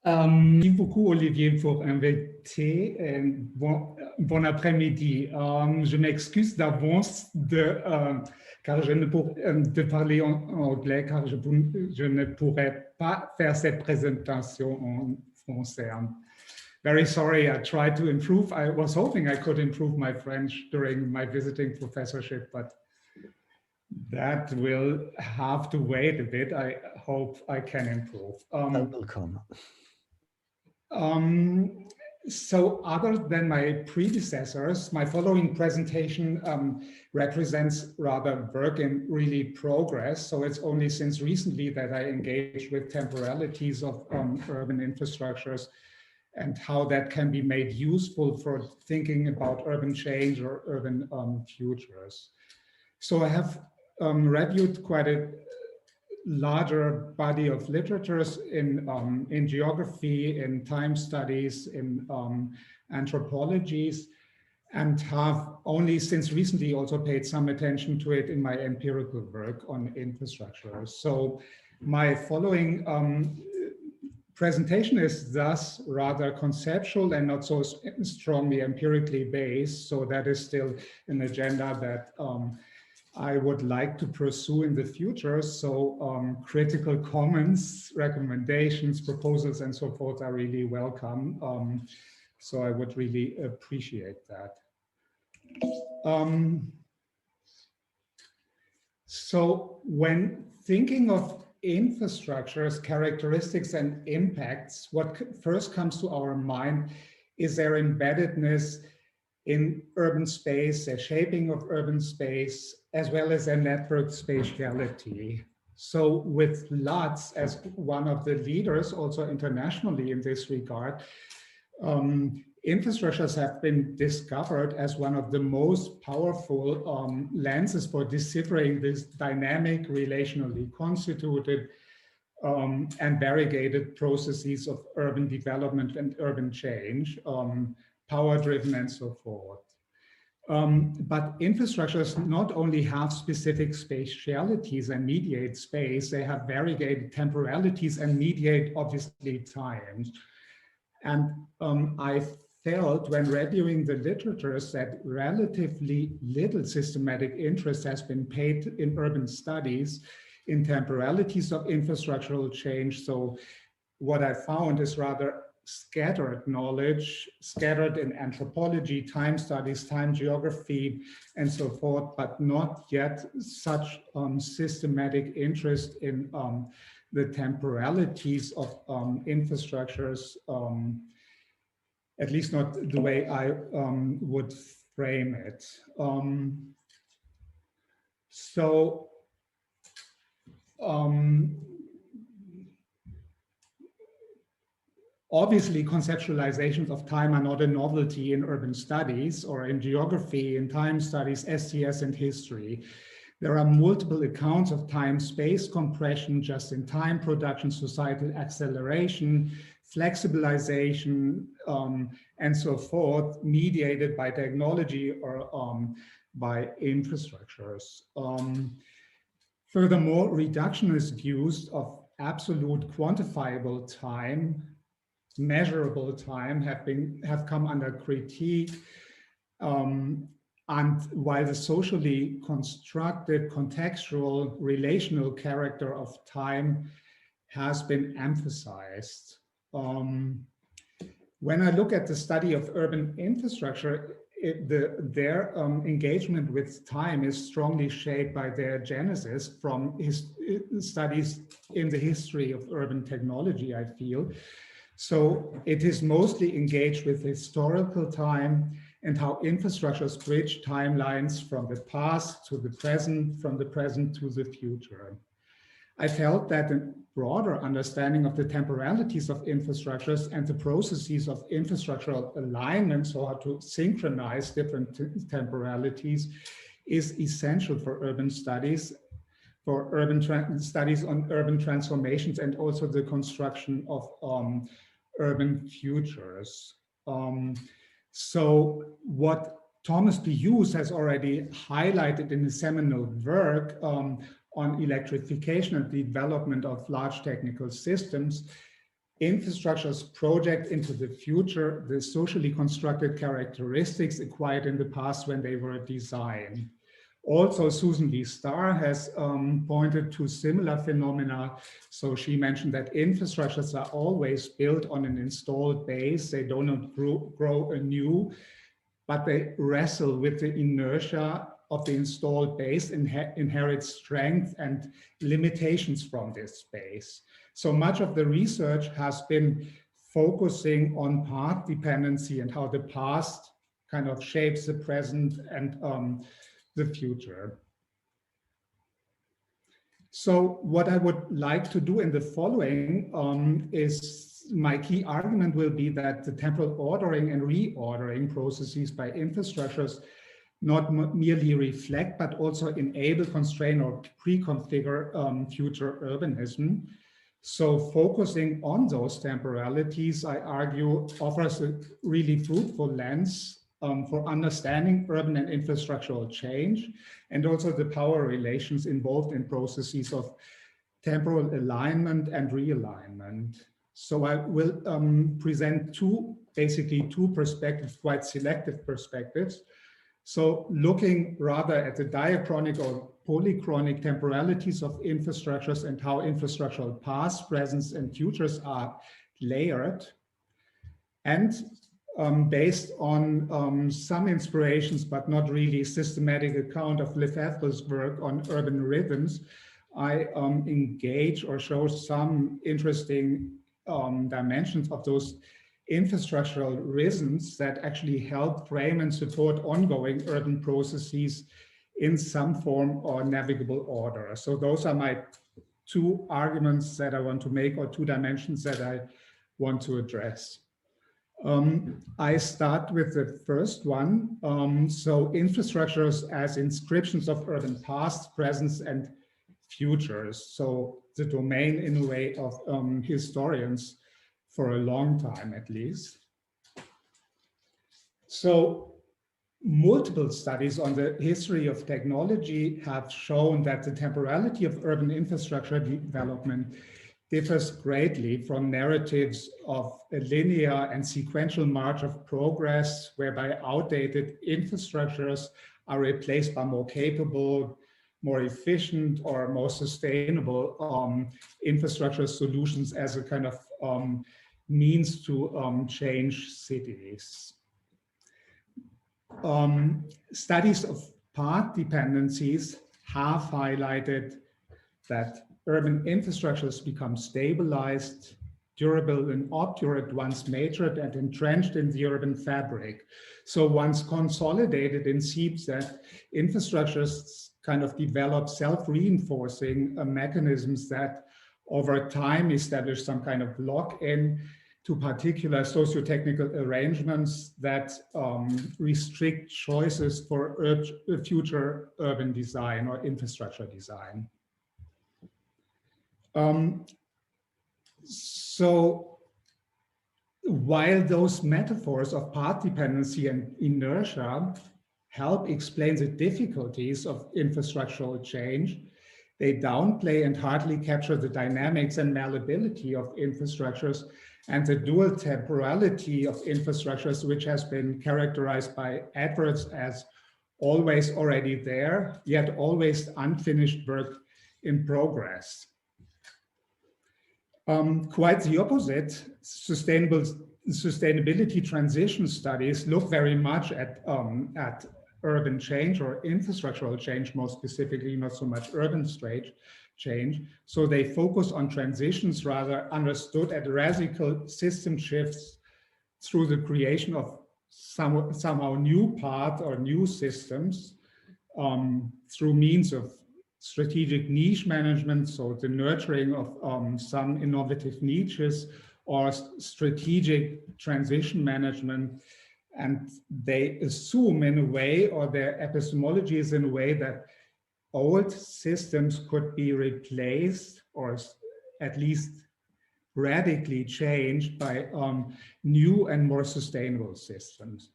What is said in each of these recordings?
Merci beaucoup Olivier pour inviter. Bon après-midi. Je m'excuse d'avance car je ne de parler en anglais car je ne pourrais pas faire cette présentation en français. I'm very sorry. I tried to improve. I was hoping I could improve my French during my visiting professorship, but that will have to wait a bit. I hope I can improve. That will come. So other than my predecessors, my following presentation represents rather work in really progress. So it's only since recently that I engaged with temporalities of urban infrastructures and how that can be made useful for thinking about urban change or urban futures. So I have reviewed quite a larger body of literatures in geography, in time studies, in anthropologies, and have only since recently also paid some attention to it in my empirical work on infrastructure. So my following presentation is thus rather conceptual and not so strongly empirically based. So that is still an agenda that I would like to pursue in the future. So critical comments, recommendations, proposals, and so forth are really welcome. So I would really appreciate that. So when thinking of infrastructures, characteristics, and impacts, what first comes to our mind is their embeddedness in urban space, their shaping of urban space, as well as their network spatiality. So with Lutz as one of the leaders also internationally in this regard, infrastructures have been discovered as one of the most powerful lenses for deciphering this dynamic, relationally constituted and variegated processes of urban development and urban change, power-driven and so forth. But infrastructures not only have specific spatialities and mediate space, they have variegated temporalities and mediate, obviously, times. And I felt when reviewing the literatures that relatively little systematic interest has been paid in urban studies in temporalities of infrastructural change. So what I found is rather scattered knowledge, scattered in anthropology, time studies, time geography, and so forth, but not yet such systematic interest in the temporalities of infrastructures, at least not the way I would frame it. Obviously, conceptualizations of time are not a novelty in urban studies or in geography, in time studies, STS, and history. There are multiple accounts of time-space compression, just-in-time production, societal acceleration, flexibilization, and so forth, mediated by technology or by infrastructures. Furthermore, reductionist views of absolute quantifiable time, measurable time, have come under critique, and while the socially constructed, contextual, relational character of time has been emphasized. When I look at the study of urban infrastructure, their engagement with time is strongly shaped by their genesis from studies in the history of urban technology, I feel. So it is mostly engaged with historical time and how infrastructures bridge timelines from the past to the present, from the present to the future. I felt that a broader understanding of the temporalities of infrastructures and the processes of infrastructural alignment, so how to synchronize different temporalities, is essential for urban studies, for urban studies on urban transformations, and also the construction of urban futures. So what Thomas B. Hughes has already highlighted in his seminal work on electrification and the development of large technical systems infrastructures project into the future the socially constructed characteristics acquired in the past when they were designed. Also, Susan Lee Starr has pointed to similar phenomena. So she mentioned that infrastructures are always built on an installed base. They do not grow anew, but they wrestle with the inertia of the installed base, inherit strength and limitations from this base. So much of the research has been focusing on path dependency and how the past kind of shapes the present and the future. So what I would like to do in the following is my key argument will be that the temporal ordering and reordering processes by infrastructures not merely reflect, but also enable, constrain, or pre-configure future urbanism. So focusing on those temporalities, I argue, offers a really fruitful lens for understanding urban and infrastructural change, and also the power relations involved in processes of temporal alignment and realignment. So I will present basically two perspectives, quite selective perspectives. So looking rather at the diachronic or polychronic temporalities of infrastructures and how infrastructural past, presents, and futures are layered, and based on some inspirations, but not really systematic account of Lefebvre's work on urban rhythms, I engage or show some interesting dimensions of those infrastructural rhythms that actually help frame and support ongoing urban processes in some form or navigable order. So those are my two arguments that I want to make, or two dimensions that I want to address. I start with the first one. So infrastructures as inscriptions of urban past, presents, and futures. So the domain, in a way, of historians for a long time, at least. So multiple studies on the history of technology have shown that the temporality of urban infrastructure development differs greatly from narratives of a linear and sequential march of progress, whereby outdated infrastructures are replaced by more capable, more efficient, or more sustainable infrastructure solutions as a kind of means to change cities. Studies of path dependencies have highlighted that urban infrastructures become stabilized, durable, and obdurate once matured and entrenched in the urban fabric. So once consolidated in seeps, that infrastructures kind of develop self-reinforcing mechanisms that over time establish some kind of lock-in to particular socio-technical arrangements that restrict choices for future urban design or infrastructure design. So while those metaphors of path dependency and inertia help explain the difficulties of infrastructural change, they downplay and hardly capture the dynamics and malleability of infrastructures and the dual temporality of infrastructures, which has been characterized by Edwards as always already there, yet always unfinished work in progress. Quite the opposite, sustainability transition studies look very much at urban change or infrastructural change, more specifically, not so much urban change. So they focus on transitions rather understood as radical system shifts through the creation of somehow new paths or new systems through means of strategic niche management, so the nurturing of some innovative niches, or strategic transition management. And they assume in a way, or their epistemology is in a way, that old systems could be replaced or at least radically changed by new and more sustainable systems.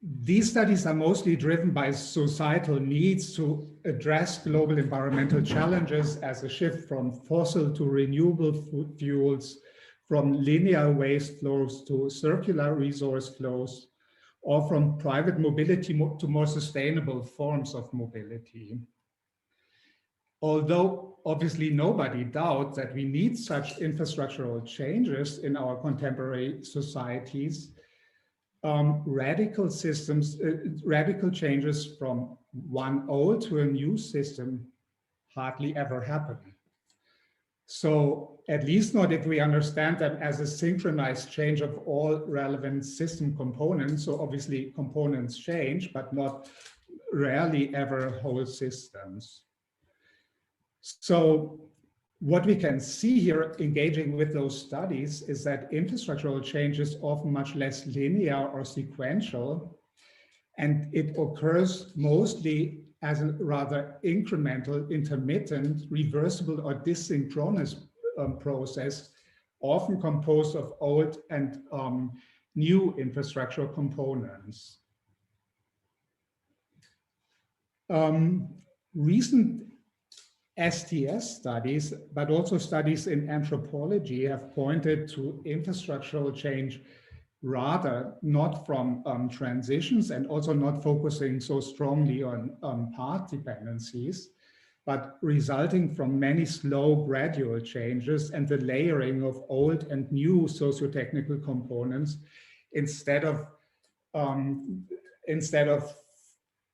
these studies are mostly driven by societal needs to address global environmental challenges as a shift from fossil to renewable fuels, from linear waste flows to circular resource flows, or from private mobility to more sustainable forms of mobility. Although obviously nobody doubts that we need such infrastructural changes in our contemporary societies, radical changes from one old to a new system hardly ever happen. So at least not if we understand them as a synchronized change of all relevant system components. So obviously components change, but not rarely ever whole systems. So what we can see here engaging with those studies is that infrastructural change is often much less linear or sequential, and it occurs mostly as a rather incremental, intermittent, reversible or desynchronous process, often composed of old and new infrastructural components. Recent STS studies, but also studies in anthropology, have pointed to infrastructural change rather not from transitions and also not focusing so strongly on path dependencies, but resulting from many slow gradual changes and the layering of old and new socio-technical components instead of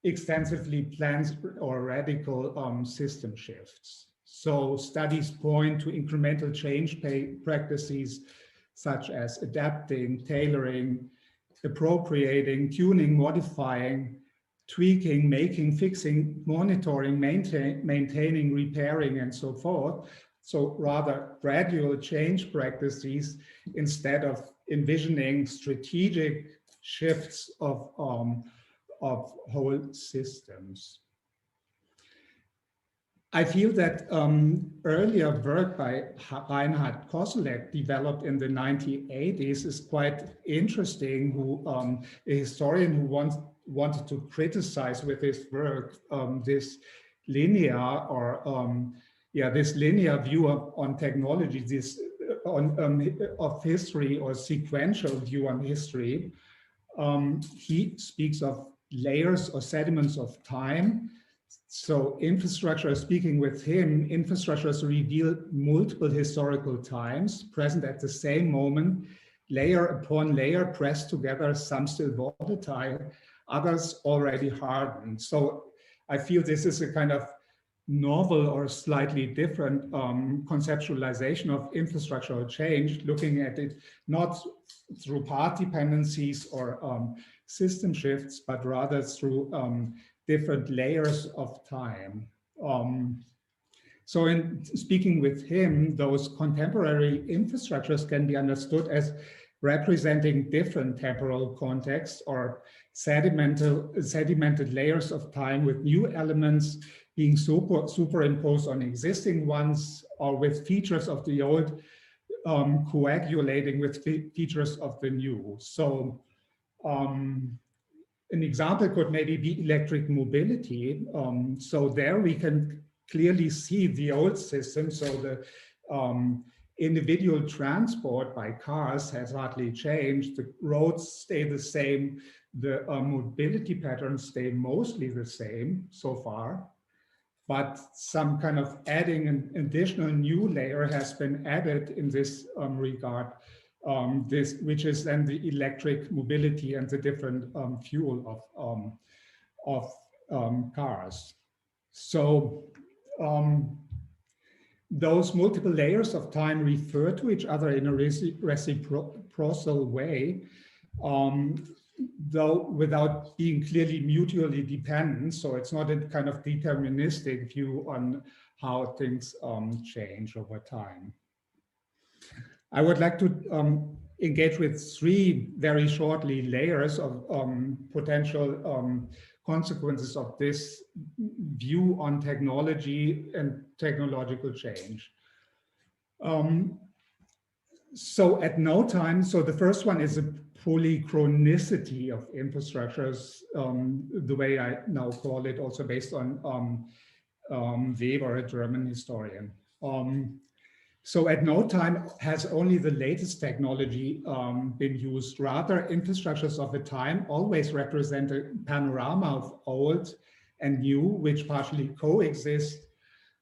extensively planned or radical system shifts. So studies point to incremental change practices such as adapting, tailoring, appropriating, tuning, modifying, tweaking, making, fixing, monitoring, maintaining, repairing, and so forth. So rather gradual change practices instead of envisioning strategic shifts of whole systems. I feel that earlier work by Reinhard Koselleck, developed in the 1980s, is quite interesting. Who a historian who wanted to criticize with his work this linear or this linear view on technology, this of history or sequential view on history. He speaks of layers or sediments of time. So infrastructure, speaking with him, infrastructures reveal multiple historical times present at the same moment, layer upon layer pressed together, some still volatile, others already hardened. So I feel this is a kind of novel or slightly different conceptualization of infrastructural change, looking at it not through path dependencies or system shifts, but rather through different layers of time. So in speaking with him, those contemporary infrastructures can be understood as representing different temporal contexts or sedimented layers of time with new elements being superimposed on existing ones, or with features of the old coagulating with features of the new. So an example could maybe be electric mobility. So there we can clearly see the old system. So the individual transport by cars has hardly changed. The roads stay the same. The mobility patterns stay mostly the same so far. But some kind of adding an additional new layer has been added in this regard. Which is then the electric mobility and the different fuel of cars. So those multiple layers of time refer to each other in a reciprocal way, though without being clearly mutually dependent. So it's not a kind of deterministic view on how things change over time. I would like to engage with three very shortly layers of potential consequences of this view on technology and technological change. So at no time, so the first one is a polychronicity of infrastructures, the way I now call it, also based on Weber, a German historian. So at no time has only the latest technology been used. Rather, infrastructures of the time always represent a panorama of old and new, which partially coexist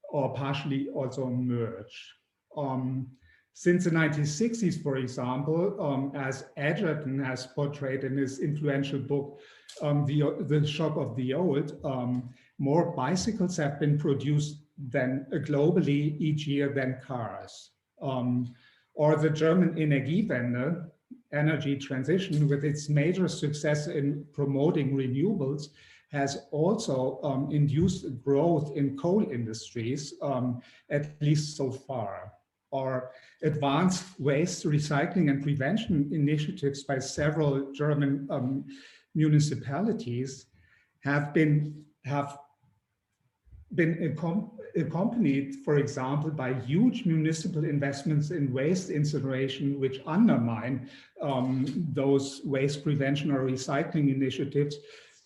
or partially also merge. Since the 1960s, for example, as Edgerton has portrayed in his influential book, The Shock of the Old, more bicycles have been produced than globally each year than cars. Or the German Energiewende, energy transition, with its major success in promoting renewables, has also induced growth in coal industries, at least so far. Or advanced waste recycling and prevention initiatives by several German municipalities have been accompanied, for example, by huge municipal investments in waste incineration, which undermine those waste prevention or recycling initiatives.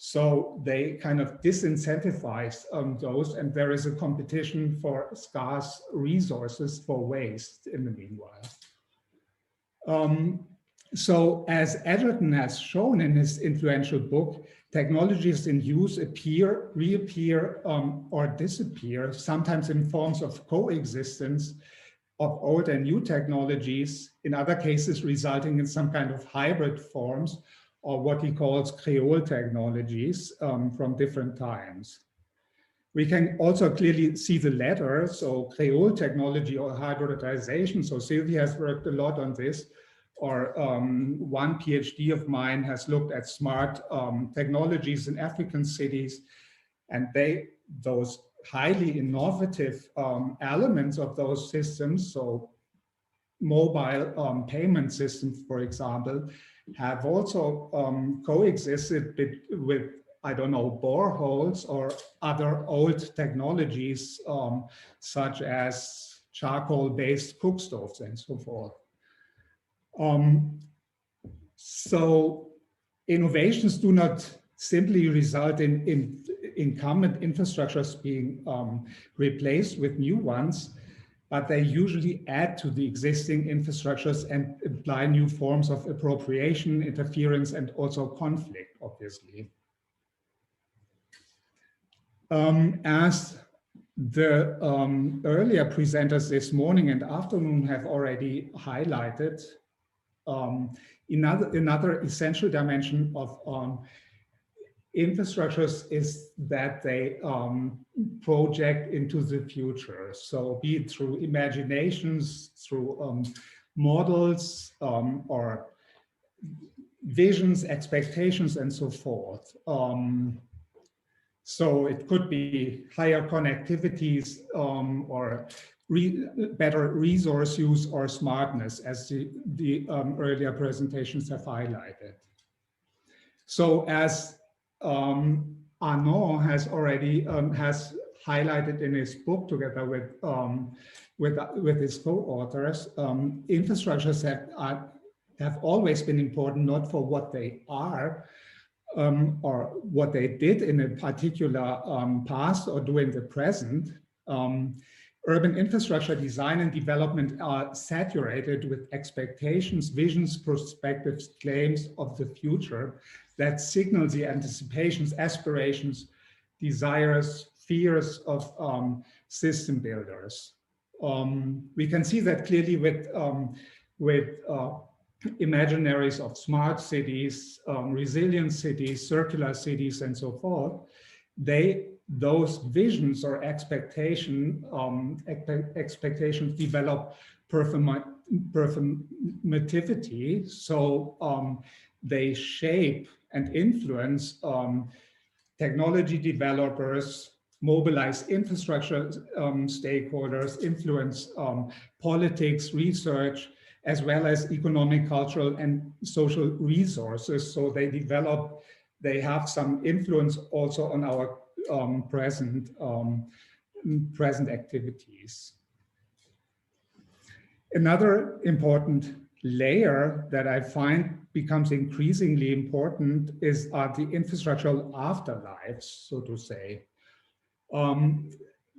So they kind of disincentivize those, and there is a competition for scarce resources for waste in the meanwhile. So as Edgerton has shown in his influential book, technologies in use appear, reappear, or disappear, sometimes in forms of coexistence of old and new technologies, in other cases resulting in some kind of hybrid forms, or what he calls Creole technologies from different times. We can also clearly see the latter, so Creole technology or hybridization. So Sylvia has worked a lot on this, or one PhD of mine has looked at smart technologies in African cities, and those highly innovative elements of those systems, so mobile payment systems, for example, have also coexisted with, I don't know, boreholes or other old technologies, such as charcoal-based cook stoves and so forth. So innovations do not simply result in incumbent infrastructures being replaced with new ones, but they usually add to the existing infrastructures and imply new forms of appropriation, interference, and also conflict, obviously. As the earlier presenters this morning and afternoon have already highlighted, another essential dimension of infrastructures is that they project into the future. So be it through imaginations, through models, or visions, expectations, and so forth. So it could be higher connectivities or better resource use or smartness, as the earlier presentations have highlighted. So as Arnaud has already has highlighted in his book together with his co-authors, infrastructures have always been important, not for what they are or what they did in a particular past or do in the present. Urban infrastructure design and development are saturated with expectations, visions, perspectives, claims of the future that signal the anticipations, aspirations, desires, fears of system builders. We can see that clearly with imaginaries of smart cities, resilient cities, circular cities, and so forth. Those visions or expectations develop performativity, so they shape and influence technology developers, mobilize infrastructure stakeholders, influence politics, research, as well as economic, cultural, and social resources. So they have some influence also on our present activities. Another important layer that I find becomes increasingly important are the infrastructural afterlives, so to say.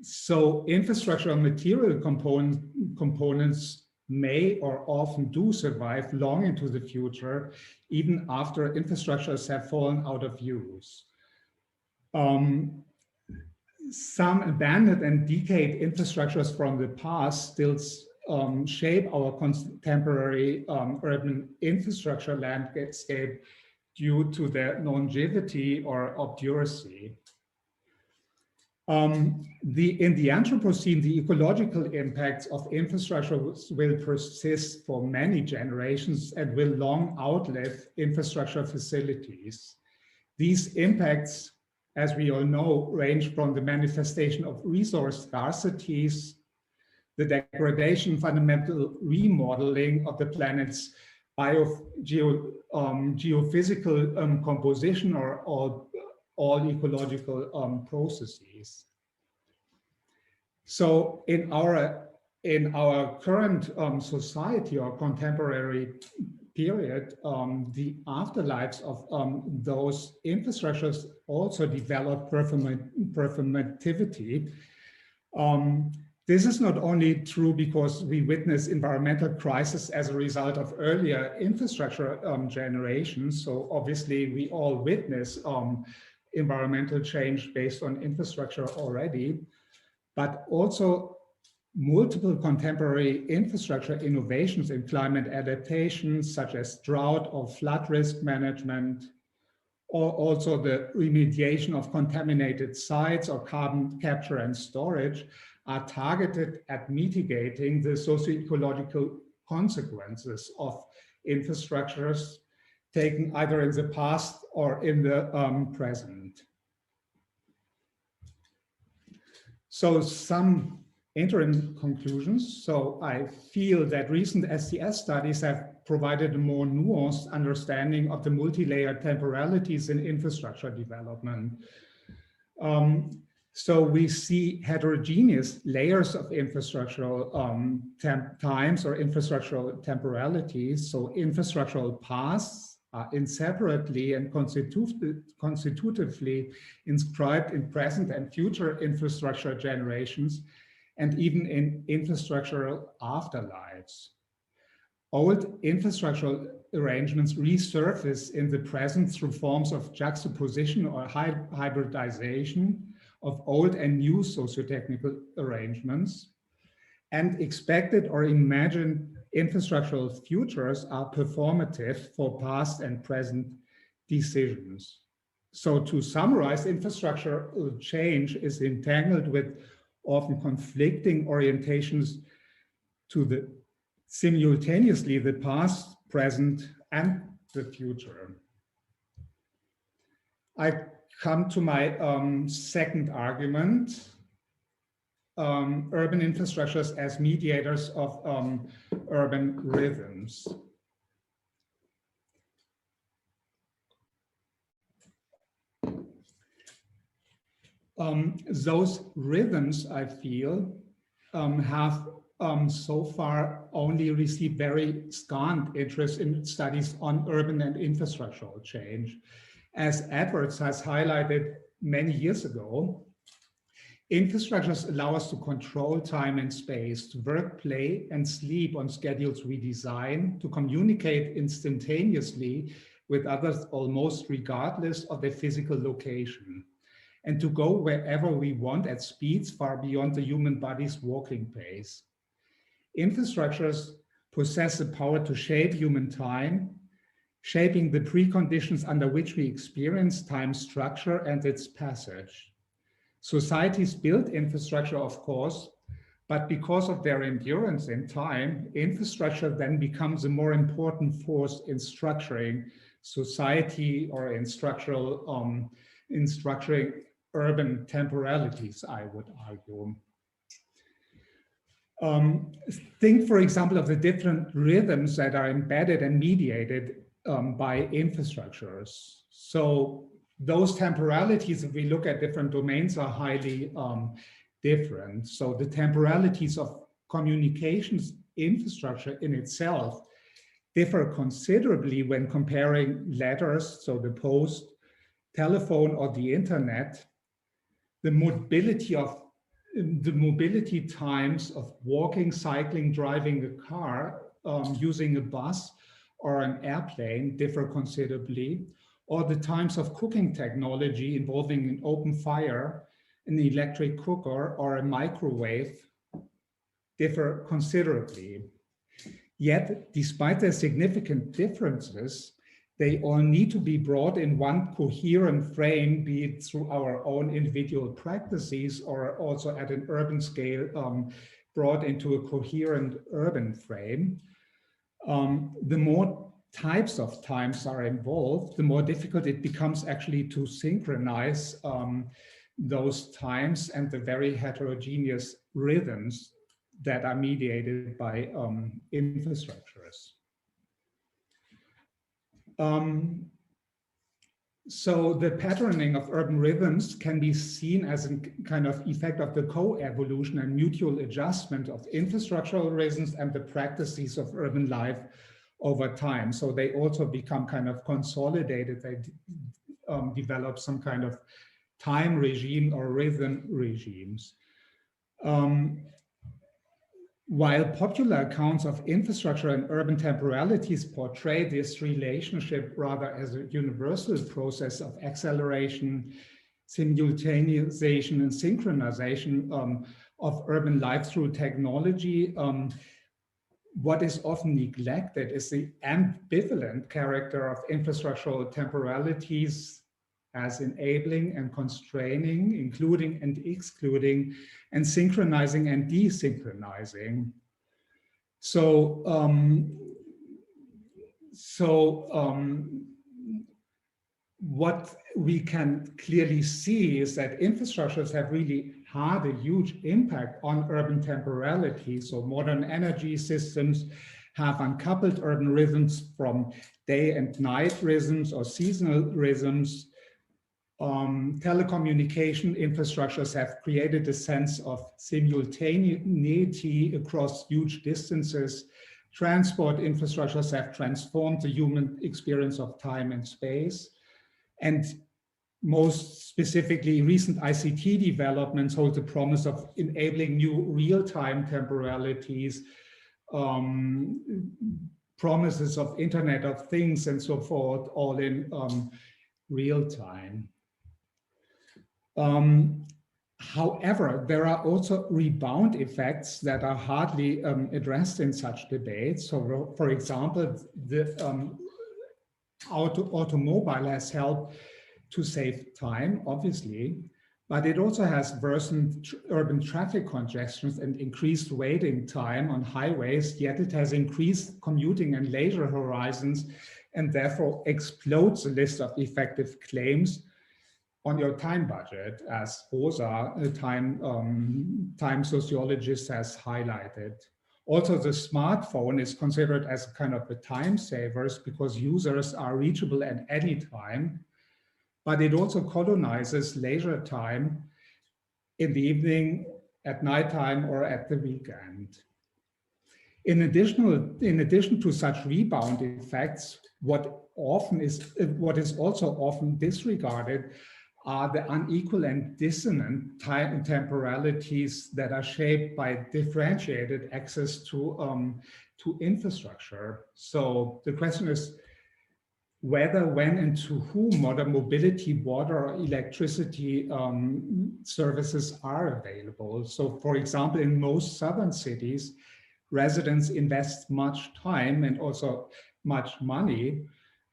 So infrastructural material components may or often do survive long into the future, even after infrastructures have fallen out of use. Some abandoned and decayed infrastructures from the past still shape our contemporary urban infrastructure landscape due to their longevity or obduracy. In the Anthropocene, the ecological impacts of infrastructure will persist for many generations and will long outlive infrastructure facilities. These impacts, as we all know, range from the manifestation of resource scarcities, the degradation, fundamental remodeling of the planet's geophysical composition, or all ecological processes. So in our current society or contemporary period, the afterlives of those infrastructures also develop performativity. This is not only true because we witness environmental crisis as a result of earlier infrastructure generations. So obviously we all witness environmental change based on infrastructure already, but also multiple contemporary infrastructure innovations in climate adaptation, such as drought or flood risk management, or also the remediation of contaminated sites or carbon capture and storage, are targeted at mitigating the socio-ecological consequences of infrastructures taken either in the past or in the present. So some interim conclusions. So I feel that recent STS studies have provided a more nuanced understanding of the multi-layered temporalities in infrastructure development. So we see heterogeneous layers of infrastructural times or infrastructural temporalities. So infrastructural pasts are inseparably and constitutively inscribed in present and future infrastructure generations, and even in infrastructural afterlives. Old infrastructural arrangements resurface in the present through forms of juxtaposition or hybridization of old and new socio-technical arrangements, and expected or imagined infrastructural futures are performative for past and present decisions. So to summarize, infrastructural change is entangled with often conflicting orientations to the simultaneously the past, present, and the future. I come to my second argument, urban infrastructures as mediators of urban rhythms. Those rhythms, I feel, have so far only received very scant interest in studies on urban and infrastructural change. As Edwards has highlighted many years ago, infrastructures allow us to control time and space, to work, play, and sleep on schedules we design, to communicate instantaneously with others almost regardless of their physical location, and to go wherever we want at speeds far beyond the human body's walking pace. Infrastructures possess the power to shape human time, shaping the preconditions under which we experience time structure and its passage. Societies build infrastructure, of course, but because of their endurance in time, infrastructure then becomes a more important force in structuring society or in structuring urban temporalities, I would argue. Think, for example, of the different rhythms that are embedded and mediated by infrastructures. So those temporalities, if we look at different domains, are highly different. So the temporalities of communications infrastructure in itself differ considerably when comparing letters, so the post, telephone, or the internet. The mobility times of walking, cycling, driving a car, using a bus or an airplane differ considerably, or the times of cooking technology involving an open fire, an electric cooker, or a microwave differ considerably. Yet, despite their significant differences, they all need to be brought in one coherent frame, be it through our own individual practices or also at an urban scale, brought into a coherent urban frame. The more types of times are involved, the more difficult it becomes actually to synchronize those times and the very heterogeneous rhythms that are mediated by infrastructures. So the patterning of urban rhythms can be seen as a kind of effect of the co-evolution and mutual adjustment of infrastructural rhythms and the practices of urban life over time. So they also become kind of consolidated. They develop some kind of time regime or rhythm regimes. While popular accounts of infrastructure and urban temporalities portray this relationship rather as a universal process of acceleration, simultaneization, and synchronization of urban life through technology, what is often neglected is the ambivalent character of infrastructural temporalities as enabling and constraining, including and excluding, and synchronizing and desynchronizing. So, what we can clearly see is that infrastructures have really had a huge impact on urban temporality. So modern energy systems have uncoupled urban rhythms from day and night rhythms or seasonal rhythms. Telecommunication infrastructures have created a sense of simultaneity across huge distances. Transport infrastructures have transformed the human experience of time and space. And most specifically, recent ICT developments hold the promise of enabling new real-time temporalities, promises of Internet of Things and so forth, all in real time. However, there are also rebound effects that are hardly addressed in such debates. So, for example, the automobile has helped to save time, obviously, but it also has worsened urban traffic congestions and increased waiting time on highways, yet it has increased commuting and leisure horizons and therefore explodes the list of effective claims on your time budget, as Rosa, a time sociologist, has highlighted. Also, the smartphone is considered as kind of a time savers because users are reachable at any time, but it also colonizes leisure time in the evening, at nighttime, or at the weekend. In addition to such rebound effects, what is also often disregarded are the unequal and dissonant time and temporalities that are shaped by differentiated access to infrastructure. So the question is whether, when, and to whom modern mobility, water, or electricity services are available. So, for example, in most southern cities, residents invest much time and also much money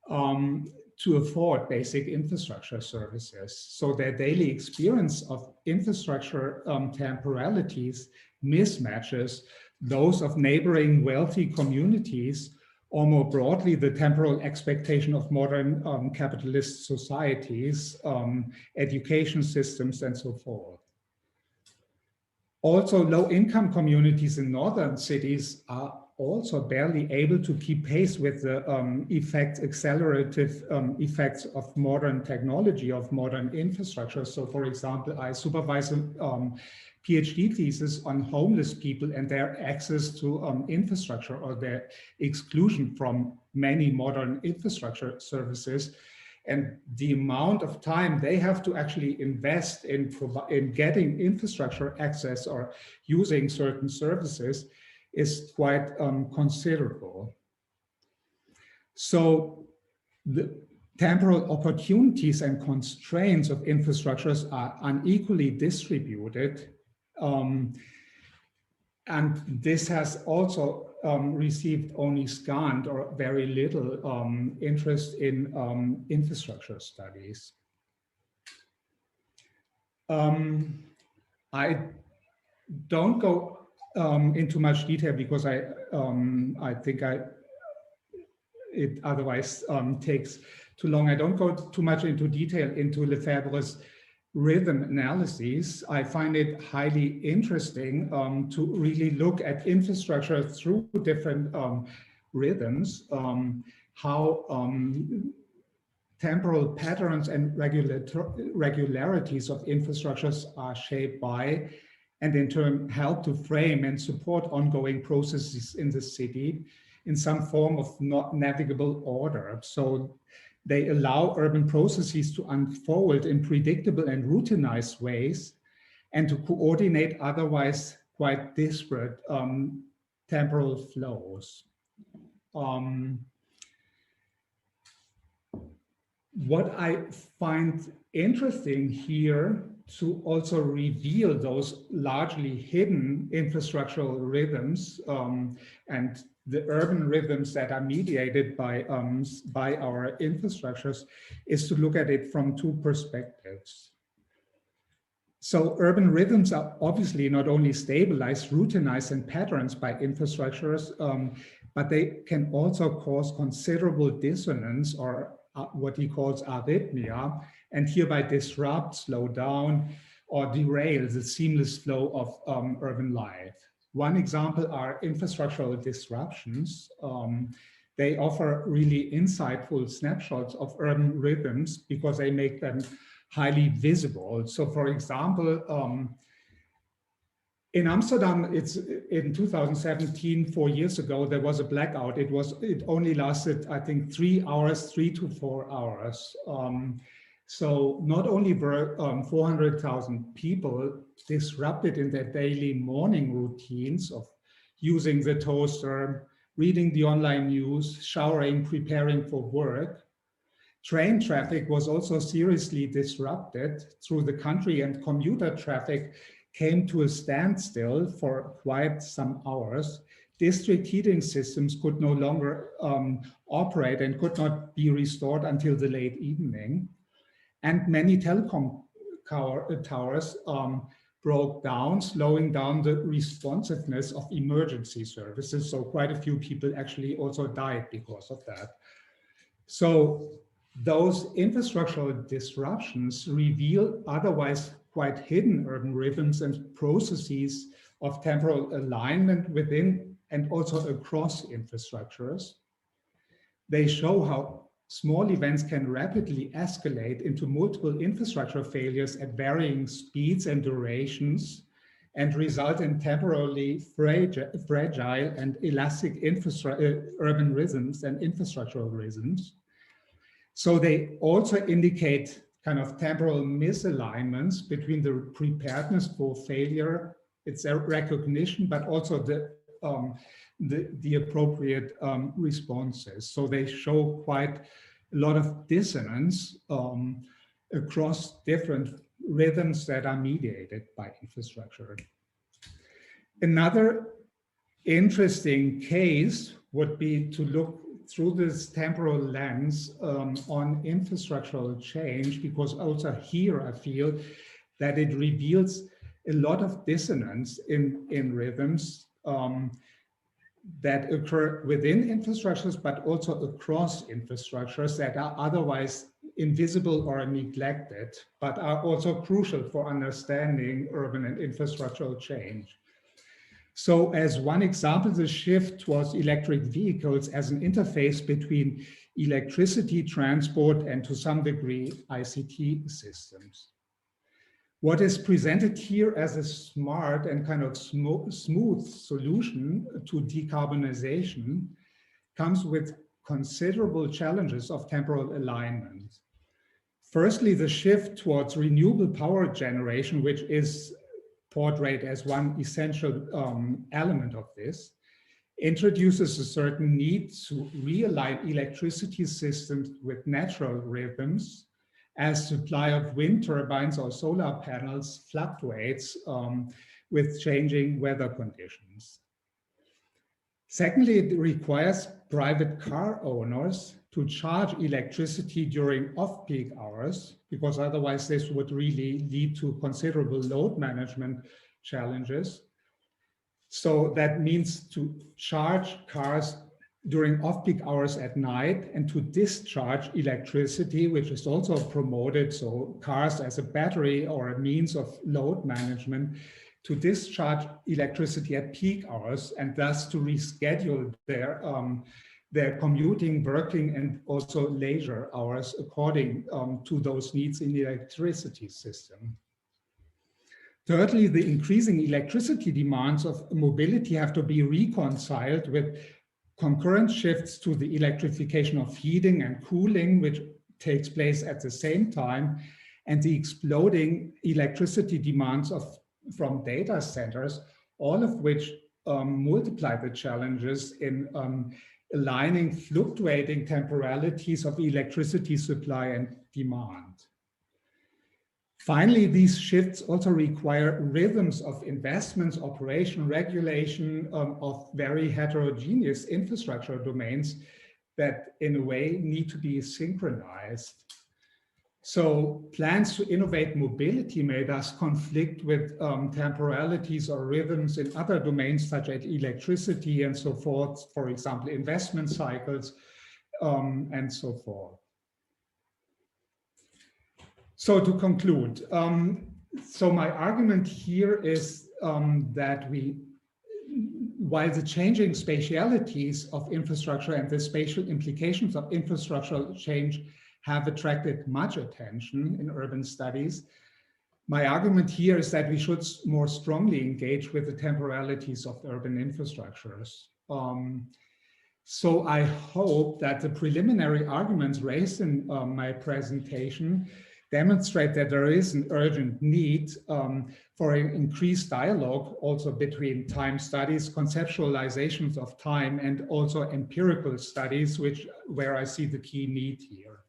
to afford basic infrastructure services. So their daily experience of infrastructure temporalities mismatches those of neighboring wealthy communities, or more broadly, the temporal expectation of modern capitalist societies, education systems, and so forth. Also, low-income communities in northern cities are also barely able to keep pace with the accelerative effects of modern technology, of modern infrastructure. So, for example, I supervise a PhD thesis on homeless people and their access to infrastructure, or their exclusion from many modern infrastructure services. And the amount of time they have to actually invest in getting infrastructure access or using certain services is quite considerable. So the temporal opportunities and constraints of infrastructures are unequally distributed. And this has also received only scant or very little interest in infrastructure studies. I don't go into much detail because I think it otherwise takes too long. I don't go too much into detail into Lefebvre's rhythm analyses. I find it highly interesting to really look at infrastructure through different rhythms, how temporal patterns and regularities of infrastructures are shaped by, and in turn help to frame and support ongoing processes in the city in some form of not navigable order. So they allow urban processes to unfold in predictable and routinized ways, and to coordinate otherwise quite disparate temporal flows. What I find interesting here to also reveal those largely hidden infrastructural rhythms and the urban rhythms that are mediated by our infrastructures is to look at it from two perspectives. So urban rhythms are obviously not only stabilized, routinized, and patterns by infrastructures, but they can also cause considerable dissonance, or what he calls arrhythmia, and hereby disrupt, slow down, or derail the seamless flow of urban life. One example are infrastructural disruptions. They offer really insightful snapshots of urban rhythms because they make them highly visible. So for example, in Amsterdam, it's in 2017, 4 years ago, there was a blackout. It only lasted, I think, 3 hours, 3 to 4 hours. So not only were 400,000 people disrupted in their daily morning routines of using the toaster, reading the online news, showering, preparing for work, train traffic was also seriously disrupted through the country, and commuter traffic came to a standstill for quite some hours. District heating systems could no longer operate and could not be restored until the late evening. And many telecom towers broke down, slowing down the responsiveness of emergency services. So quite a few people actually also died because of that. So those infrastructural disruptions reveal otherwise quite hidden urban rhythms and processes of temporal alignment within and also across infrastructures. They show how small events can rapidly escalate into multiple infrastructure failures at varying speeds and durations, and result in temporarily fragile and elastic urban rhythms and infrastructural rhythms. So they also indicate kind of temporal misalignments between the preparedness for failure, its recognition, but also the appropriate responses. So they show quite a lot of dissonance across different rhythms that are mediated by infrastructure. Another interesting case would be to look through this temporal lens on infrastructural change, because also here I feel that it reveals a lot of dissonance in rhythms that occur within infrastructures, but also across infrastructures that are otherwise invisible or neglected, but are also crucial for understanding urban and infrastructural change. So as one example, the shift towards electric vehicles as an interface between electricity transport and to some degree ICT systems. What is presented here as a smart and kind of smooth solution to decarbonization comes with considerable challenges of temporal alignment. Firstly, the shift towards renewable power generation, which is portrayed as one essential element of this, introduces a certain need to realign electricity systems with natural rhythms as supply of wind turbines or solar panels fluctuates with changing weather conditions. Secondly, it requires private car owners to charge electricity during off-peak hours, because otherwise this would really lead to considerable load management challenges. So that means to charge cars during off-peak hours at night and to discharge electricity, which is also promoted, so cars as a battery or a means of load management, to discharge electricity at peak hours and thus to reschedule their commuting, working, and also leisure hours according to those needs in the electricity system. Thirdly, the increasing electricity demands of mobility have to be reconciled with concurrent shifts to the electrification of heating and cooling, which takes place at the same time, and the exploding electricity demands from data centers, all of which multiply the challenges in aligning fluctuating temporalities of electricity supply and demand. Finally, these shifts also require rhythms of investments, operation, regulation of very heterogeneous infrastructure domains that in a way need to be synchronized. So plans to innovate mobility may thus conflict with temporalities or rhythms in other domains such as electricity and so forth, for example, investment cycles and so forth. So to conclude, so my argument here is that while the changing spatialities of infrastructure and the spatial implications of infrastructural change have attracted much attention in urban studies, my argument here is that we should more strongly engage with the temporalities of urban infrastructures. So I hope that the preliminary arguments raised in my presentation demonstrate that there is an urgent need for an increased dialogue also between time studies, conceptualizations of time, and also empirical studies, where I see the key need here.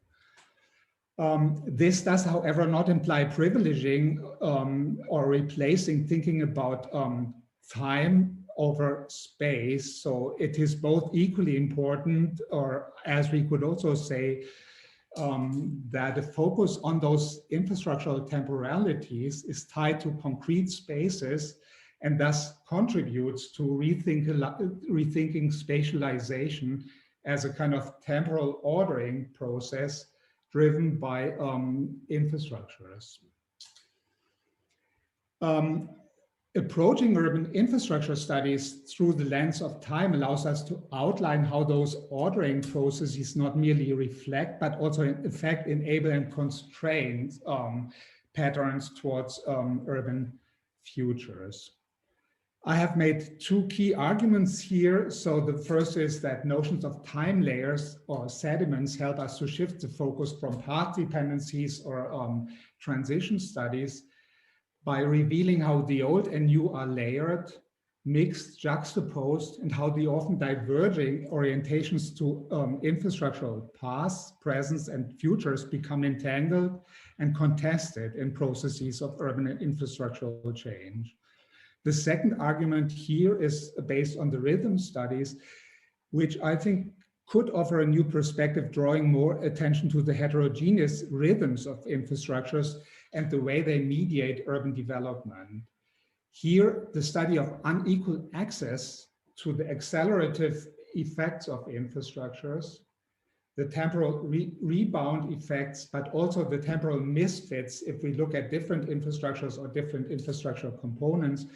This does, however, not imply privileging or replacing thinking about time over space. So it is both equally important, or as we could also say, that the focus on those infrastructural temporalities is tied to concrete spaces and thus contributes to rethinking spatialization as a kind of temporal ordering process driven by infrastructures. Approaching urban infrastructure studies through the lens of time allows us to outline how those ordering processes not merely reflect, but also in effect enable and constrain patterns towards urban futures. I have made two key arguments here. So the first is that notions of time layers or sediments help us to shift the focus from path dependencies or transition studies by revealing how the old and new are layered, mixed, juxtaposed, and how the often diverging orientations to infrastructural past, presents, and futures become entangled and contested in processes of urban and infrastructural change. The second argument here is based on the rhythm studies, which I think could offer a new perspective, drawing more attention to the heterogeneous rhythms of infrastructures and the way they mediate urban development. Here, the study of unequal access to the accelerative effects of infrastructures, the temporal rebound effects, but also the temporal misfits if we look at different infrastructures or different infrastructure components,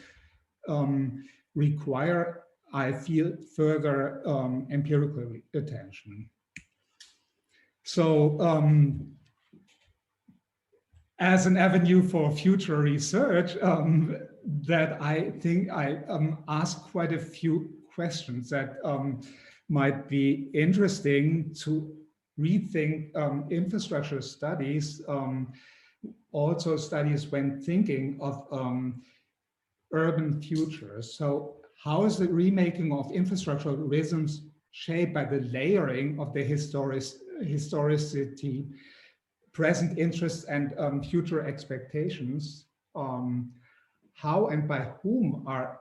require, I feel, further empirical attention. So as an avenue for future research, that I think I ask quite a few questions that might be interesting to rethink infrastructure studies, also studies when thinking of urban futures. So how is the remaking of infrastructural rhythms shaped by the layering of the historicity, present interests, and future expectations? How and by whom are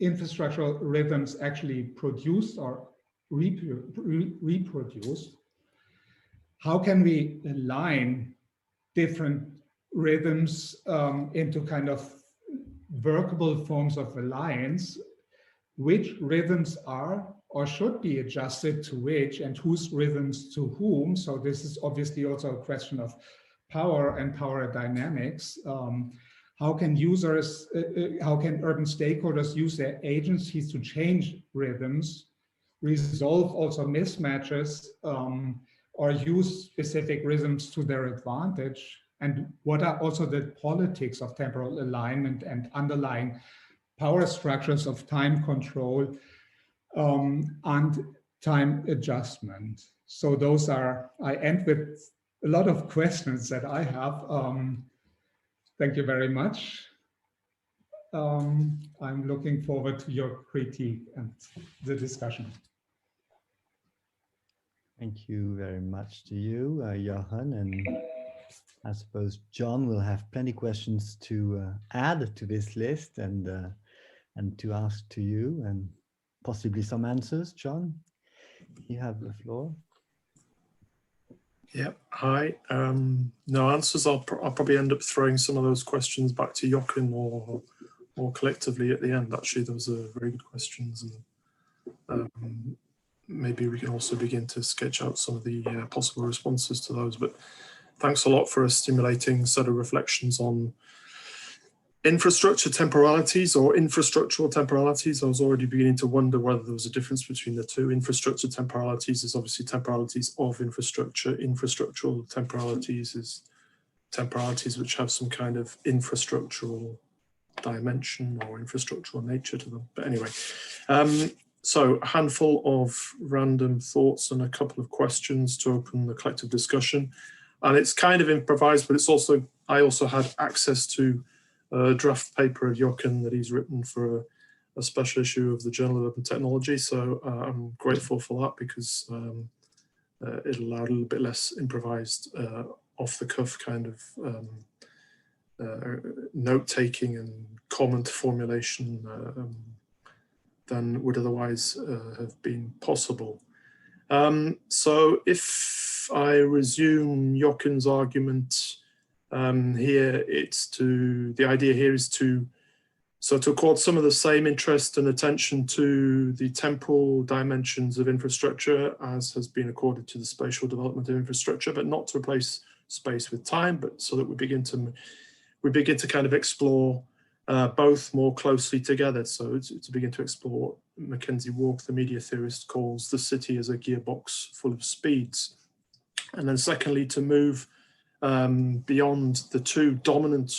infrastructural rhythms actually produced or reproduced? How can we align different rhythms into kind of workable forms of alliance? Which rhythms are or should be adjusted to which, and whose rhythms to whom? So this is obviously also a question of power and power dynamics. How can urban stakeholders use their agencies to change rhythms, resolve also mismatches, or use specific rhythms to their advantage? And what are also the politics of temporal alignment and underlying power structures of time control and time adjustment? So those are, I end with a lot of questions that I have. Thank you very much. I'm looking forward to your critique and the discussion. Thank you very much to you, Jochen, and I suppose John will have plenty of questions to add to this list and to ask to you, and possibly some answers. John, you have the floor. Yeah, hi. No answers. I'll probably end up throwing some of those questions back to Jochen or collectively at the end. Actually, those are very good questions, and maybe we can also begin to sketch out some of the possible responses to those. But thanks a lot for a stimulating set of reflections on infrastructure temporalities or infrastructural temporalities. I was already beginning to wonder whether there was a difference between the two. Infrastructure temporalities is obviously temporalities of infrastructure. Infrastructural temporalities is temporalities which have some kind of infrastructural dimension or infrastructural nature to them. But anyway, so a handful of random thoughts and a couple of questions to open the collective discussion. And it's kind of improvised, but it's also, I also had access to a draft paper of Jochen that he's written for a special issue of the Journal of Urban Technology. So I'm grateful for that, because it allowed a little bit less improvised, off the cuff kind of note taking and comment formulation than would otherwise have been possible. So if I resume Jochen's argument, here the idea here is to accord some of the same interest and attention to the temporal dimensions of infrastructure as has been accorded to the spatial development of infrastructure, but not to replace space with time, but so that we begin to kind of explore both more closely together. So to begin to explore what Mackenzie Walk, the media theorist, calls the city as a gearbox full of speeds. And then secondly, to move beyond the two dominant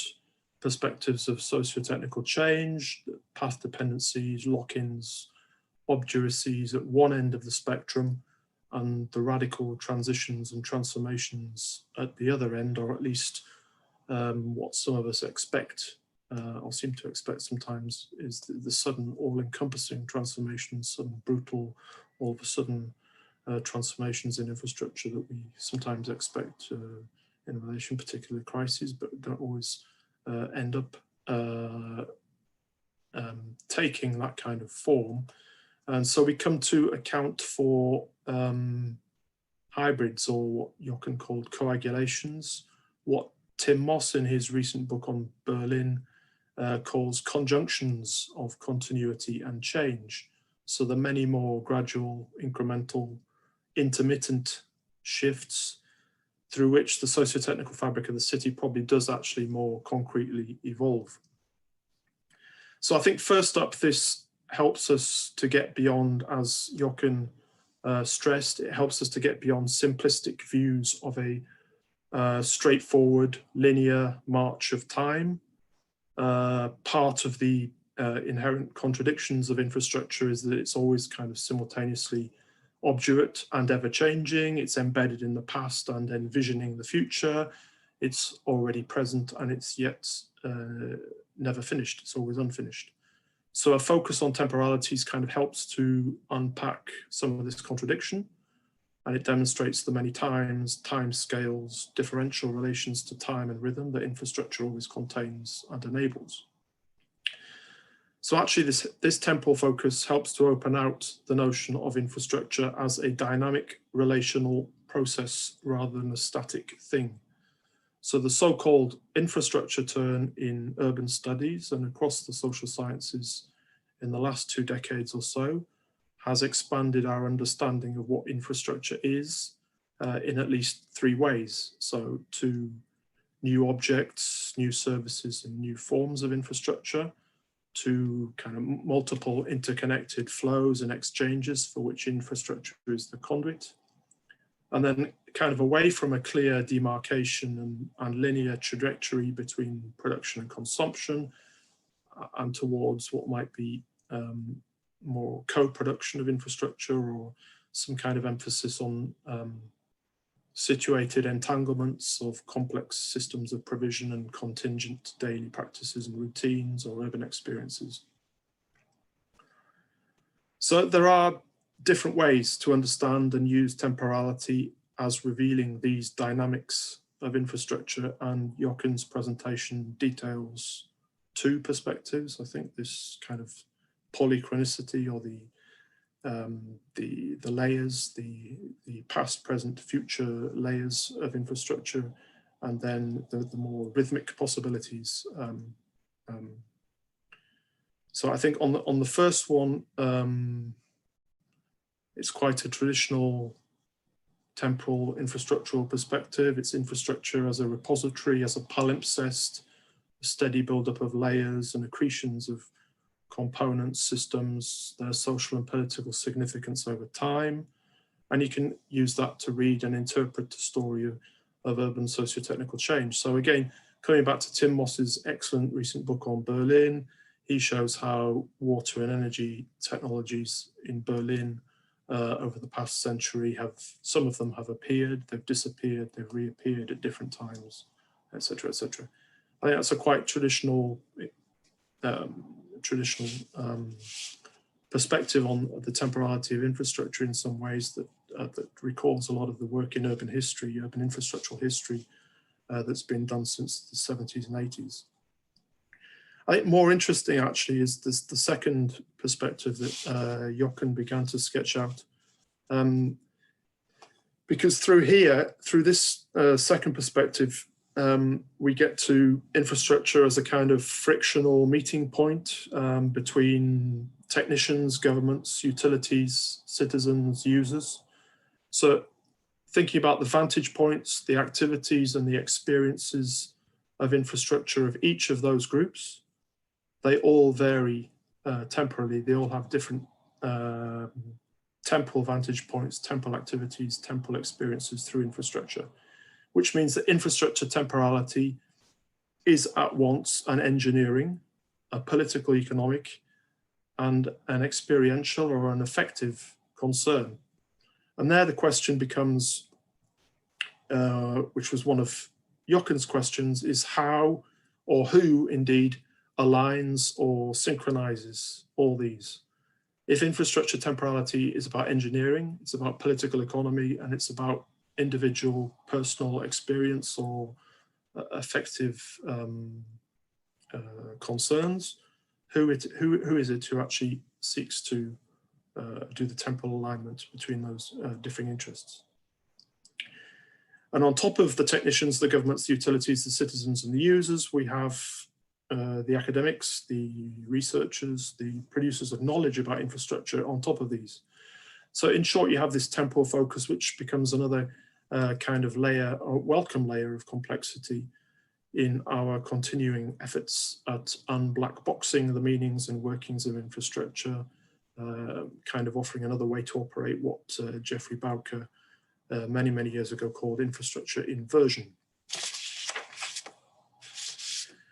perspectives of socio-technical change, path dependencies, lock-ins, obduracies at one end of the spectrum, and the radical transitions and transformations at the other end, or at least what some of us expect or seem to expect sometimes, is the sudden all-encompassing transformations, sudden brutal, all of a sudden transformations in infrastructure that we sometimes expect in relation to particular crises, but don't always end up taking that kind of form. And so we come to account for hybrids, or what Jochen called coagulations, what Tim Moss in his recent book on Berlin calls conjunctions of continuity and change. So the many more gradual, incremental, intermittent shifts through which the socio-technical fabric of the city probably does actually more concretely evolve. So I think first up, this helps us to get beyond, as Jochen stressed, it helps us to get beyond simplistic views of a straightforward, linear march of time. Part of the inherent contradictions of infrastructure is that it's always kind of simultaneously obdurate and ever-changing. It's embedded in the past and envisioning the future. It's already present and it's yet never finished. It's always unfinished. So a focus on temporalities kind of helps to unpack some of this contradiction, and it demonstrates the many times, time scales, differential relations to time and rhythm that infrastructure always contains and enables. So actually this temporal focus helps to open out the notion of infrastructure as a dynamic relational process rather than a static thing. So the so-called infrastructure turn in urban studies and across the social sciences in the last 2 decades or so has expanded our understanding of what infrastructure is in at least 3 ways. So to new objects, new services, and new forms of infrastructure, to kind of multiple interconnected flows and exchanges for which infrastructure is the conduit, and then kind of away from a clear demarcation and linear trajectory between production and consumption, and towards what might be more co-production of infrastructure, or some kind of emphasis on situated entanglements of complex systems of provision and contingent daily practices and routines or urban experiences. So there are different ways to understand and use temporality as revealing these dynamics of infrastructure, and Jochen's presentation details 2 perspectives. I think this kind of polychronicity, or the layers, the past, present, future layers of infrastructure, and then the more rhythmic possibilities. So I think on the first one, it's quite a traditional temporal infrastructural perspective. It's infrastructure as a repository, as a palimpsest, a steady buildup of layers and accretions of components, systems, their social and political significance over time. And you can use that to read and interpret the story of urban socio-technical change. So again, coming back to Tim Moss's excellent recent book on Berlin, he shows how water and energy technologies in Berlin over the past century some of them have appeared, they've disappeared, they've reappeared at different times, etc., etc. I think that's a quite traditional perspective on the temporality of infrastructure in some ways that recalls a lot of the work in urban history, urban infrastructural history that's been done since the 70s and 80s. I think more interesting actually is the second perspective that Jochen began to sketch out. Because through this second perspective, we get to infrastructure as a kind of frictional meeting point between technicians, governments, utilities, citizens, users. So thinking about the vantage points, the activities and the experiences of infrastructure of each of those groups, they all vary temporally. They all have different temporal vantage points, temporal activities, temporal experiences through infrastructure, which means that infrastructure temporality is at once an engineering, a political economic, and an experiential or an affective concern. And there the question becomes, which was one of Jochen's questions, is how or who indeed aligns or synchronizes all these. If infrastructure temporality is about engineering, it's about political economy, and it's about individual personal experience or affective concerns, who is it who actually seeks to do the temporal alignment between those differing interests? And on top of the technicians, the governments, the utilities, the citizens, and the users, we have the academics, the researchers, the producers of knowledge about infrastructure on top of these. So in short, you have this temporal focus, which becomes another kind of layer, or welcome layer of complexity in our continuing efforts at unblackboxing the meanings and workings of infrastructure, kind of offering another way to operate what Jeffrey Bowker many, many years ago called infrastructure inversion.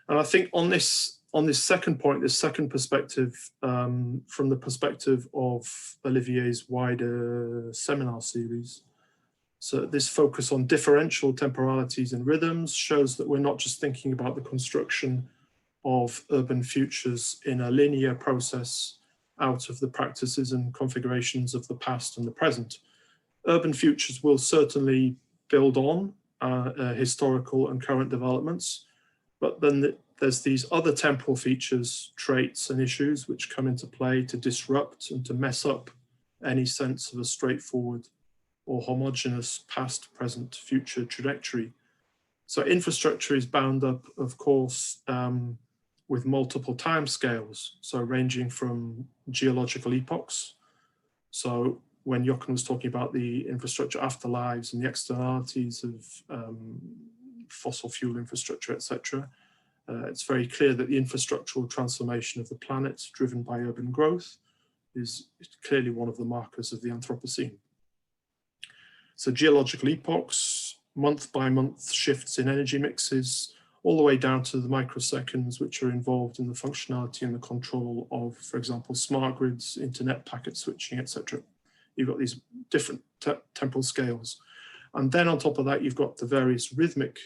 And I think on this second point, this second perspective, from the perspective of Olivier's wider seminar series, so this focus on differential temporalities and rhythms shows that we're not just thinking about the construction of urban futures in a linear process out of the practices and configurations of the past and the present. Urban futures will certainly build on historical and current developments, but then there's these other temporal features, traits and issues which come into play to disrupt and to mess up any sense of a straightforward or homogeneous past, present, future trajectory. So infrastructure is bound up, of course, with multiple timescales, so ranging from geological epochs. So when Jochen was talking about the infrastructure afterlives and the externalities of fossil fuel infrastructure, etc., it's very clear that the infrastructural transformation of the planet driven by urban growth is clearly one of the markers of the Anthropocene. So geological epochs, month by month shifts in energy mixes, all the way down to the microseconds which are involved in the functionality and the control of, for example, smart grids, internet packet switching, etc. You've got these different temporal scales. And then on top of that, you've got the various rhythmic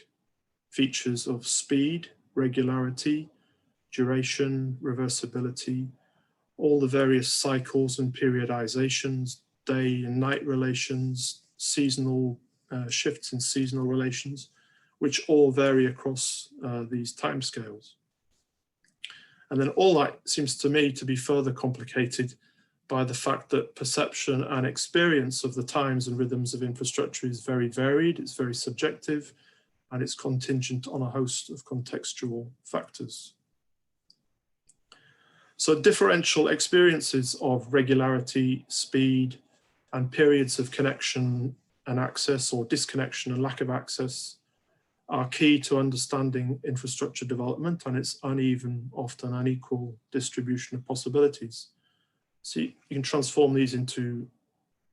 features of speed, regularity, duration, reversibility, all the various cycles and periodizations, day and night relations, seasonal shifts in seasonal relations, which all vary across these timescales. And then all that seems to me to be further complicated by the fact that perception and experience of the times and rhythms of infrastructure is very varied, it's very subjective, and it's contingent on a host of contextual factors. So differential experiences of regularity, speed, and periods of connection and access, or disconnection and lack of access, are key to understanding infrastructure development and its uneven, often unequal distribution of possibilities. So you can transform these into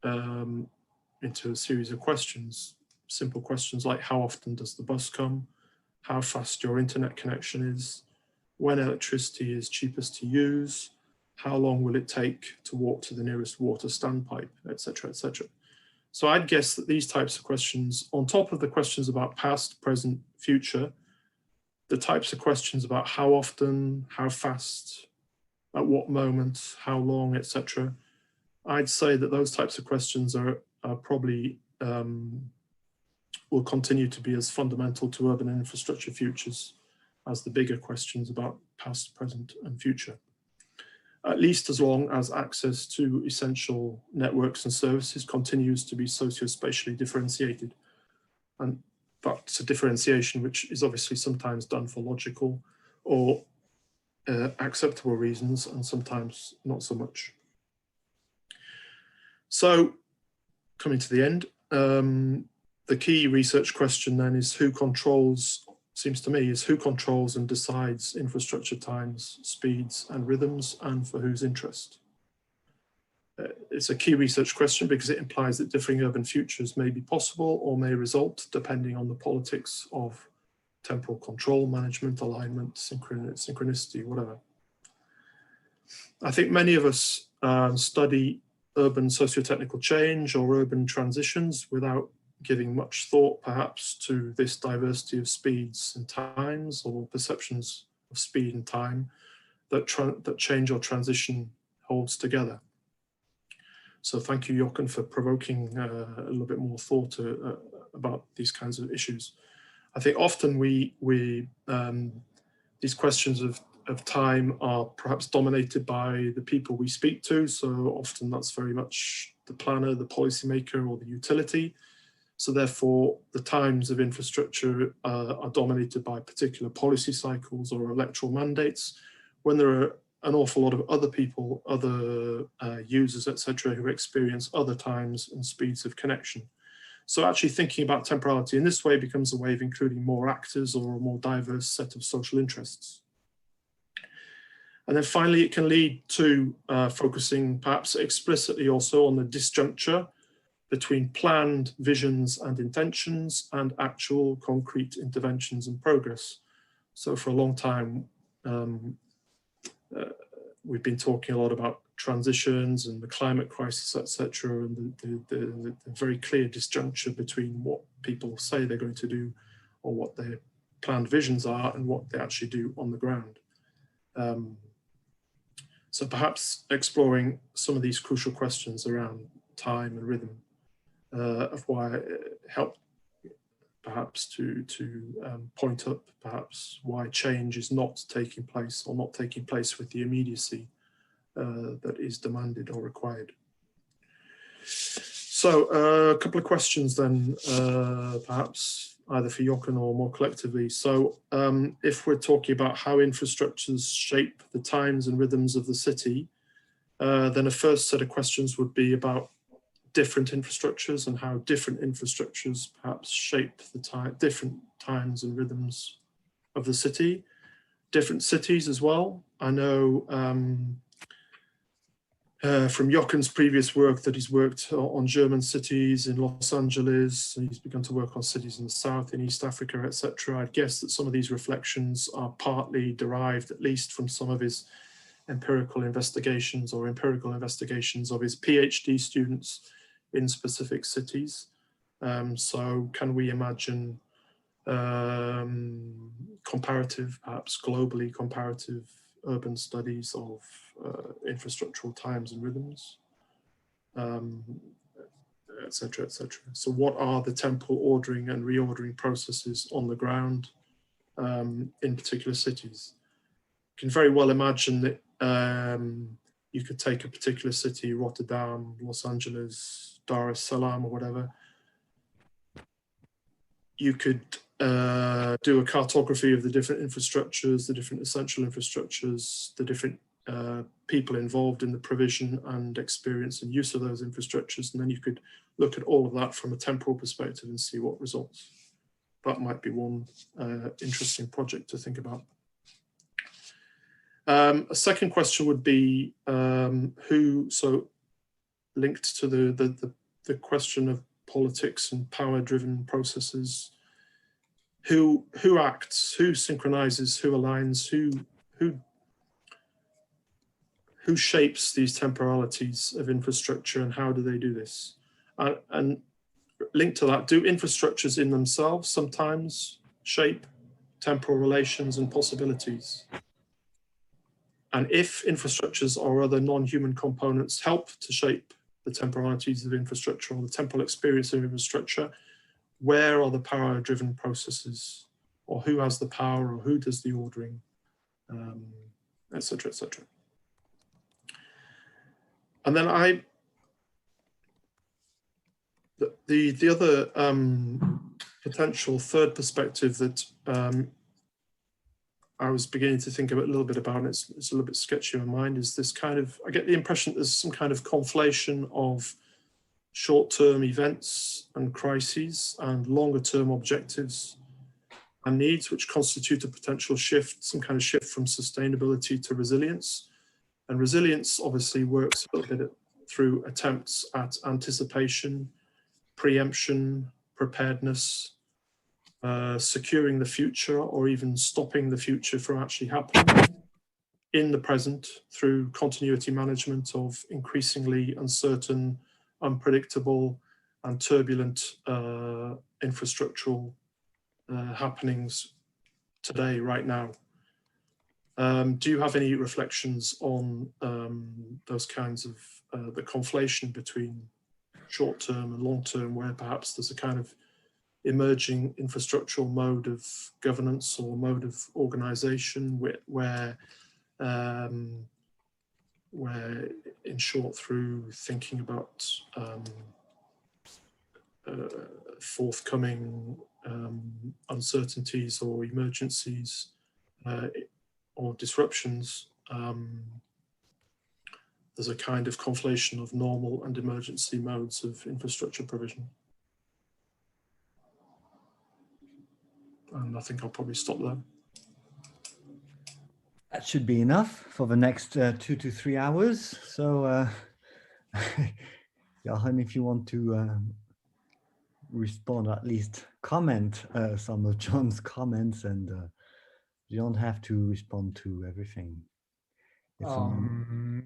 a series of questions, simple questions like how often does the bus come, how fast your internet connection is, when electricity is cheapest to use, how long will it take to walk to the nearest water standpipe, etc., etc. So I'd guess that these types of questions, on top of the questions about past, present, future, the types of questions about how often, how fast, at what moment, how long, etc., I'd say that those types of questions are probably will continue to be as fundamental to urban infrastructure futures as the bigger questions about past, present, and future. At least as long as access to essential networks and services continues to be socio-spatially differentiated. And that's a differentiation which is obviously sometimes done for logical or acceptable reasons, and sometimes not so much. So, coming to the end, the key research question then is who controls, seems to me, is who controls and decides infrastructure times, speeds and rhythms, and for whose interest? It's a key research question because it implies that differing urban futures may be possible or may result depending on the politics of temporal control, management, alignment, synchronicity, whatever. I think many of us study urban socio-technical change or urban transitions without giving much thought perhaps to this diversity of speeds and times, or perceptions of speed and time that change or transition holds together. So thank you, Jochen, for provoking a little bit more thought about these kinds of issues. I think often these questions of time are perhaps dominated by the people we speak to. So often that's very much the planner, the policymaker, or the utility. So therefore, the times of infrastructure are dominated by particular policy cycles or electoral mandates, when there are an awful lot of other people, other users, etc., who experience other times and speeds of connection. So actually thinking about temporality in this way becomes a way of including more actors or a more diverse set of social interests. And then finally, it can lead to focusing perhaps explicitly also on the disjuncture between planned visions and intentions and actual concrete interventions and progress. So for a long time, we've been talking a lot about transitions and the climate crisis, etc., and the very clear disjunction between what people say they're going to do or what their planned visions are and what they actually do on the ground. So perhaps exploring some of these crucial questions around time and rhythm of why it helped perhaps to point up perhaps why change is not taking place or not taking place with the immediacy that is demanded or required. So a couple of questions then, perhaps either for Jochen or more collectively. So if we're talking about how infrastructures shape the times and rhythms of the city, then a first set of questions would be about different infrastructures and how different infrastructures perhaps shape the different times and rhythms of the city. Different cities as well. I know from Jochen's previous work that he's worked on German cities in Los Angeles, and he's begun to work on cities in the South, in East Africa, etc. I'd guess that some of these reflections are partly derived, at least from some of his empirical investigations or empirical investigations of his PhD students in specific cities. So can we imagine comparative, perhaps globally comparative urban studies of infrastructural times and rhythms, etc., etc. So what are the temporal ordering and reordering processes on the ground in particular cities? You can very well imagine that you could take a particular city, Rotterdam, Los Angeles, Dar es Salaam or whatever. You could do a cartography of the different infrastructures, the different essential infrastructures, the different people involved in the provision and experience and use of those infrastructures. And then you could look at all of that from a temporal perspective and see what results. That might be one interesting project to think about. A second question would be so linked to the question of politics and power-driven processes, who acts, who synchronizes, who aligns, who shapes these temporalities of infrastructure, and how do they do this? And linked to that, do infrastructures in themselves sometimes shape temporal relations and possibilities? And if infrastructures or other non-human components help to shape the temporalities of infrastructure or the temporal experience of infrastructure, where are the power-driven processes, or who has the power, or who does the ordering, etc., etc. And then the other potential third perspective that I was beginning to think a little bit about, and it's a little bit sketchy in my mind, is this kind of, I get the impression that there's some kind of conflation of short-term events and crises and longer-term objectives and needs, which constitute a potential shift, some kind of shift from sustainability to resilience. And resilience obviously works a little bit through attempts at anticipation, preemption, preparedness, securing the future, or even stopping the future from actually happening in the present through continuity management of increasingly uncertain, unpredictable and turbulent infrastructural happenings today, right now. Do you have any reflections on those kinds of the conflation between short-term and long-term, where perhaps there's a kind of emerging infrastructural mode of governance or mode of organization where in short, through thinking about forthcoming uncertainties or emergencies or disruptions, there's a kind of conflation of normal and emergency modes of infrastructure provision. And I think I'll probably stop there. That should be enough for the next 2 to 3 hours. So, Jochen, if you want to respond, at least comment some of John's comments and You don't have to respond to everything.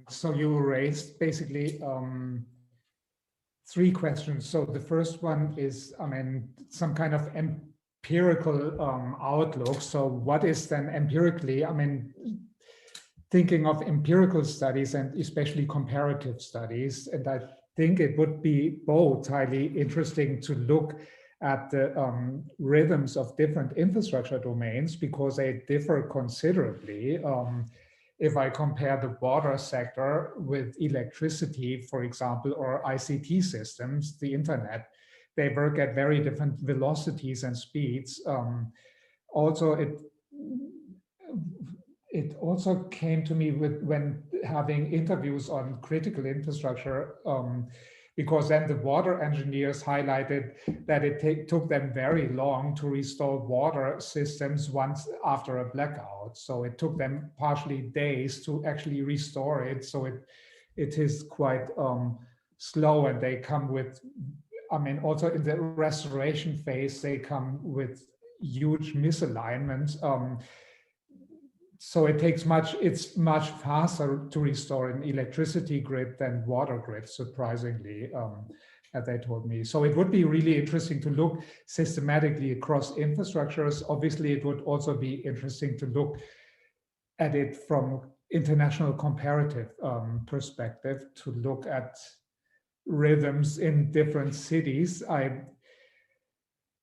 So you raised basically three questions. So the first one is, I mean, some kind of empirical outlook. So what is then empirically, I mean, thinking of empirical studies and especially comparative studies, and I think it would be both highly interesting to look at the rhythms of different infrastructure domains because they differ considerably. If I compare the water sector with electricity, for example, or ICT systems, the internet, they work at very different velocities and speeds. Also, it also came to me when having interviews on critical infrastructure, because then the water engineers highlighted that it took them very long to restore water systems once after a blackout. So it took them partially days to actually restore it. So it is quite slow, and they come with, I mean, also in the restoration phase, they come with huge misalignments. So it's much faster to restore an electricity grid than water grid, surprisingly, as they told me. So it would be really interesting to look systematically across infrastructures. Obviously, it would also be interesting to look at it from international comparative perspective, to look at rhythms in different cities.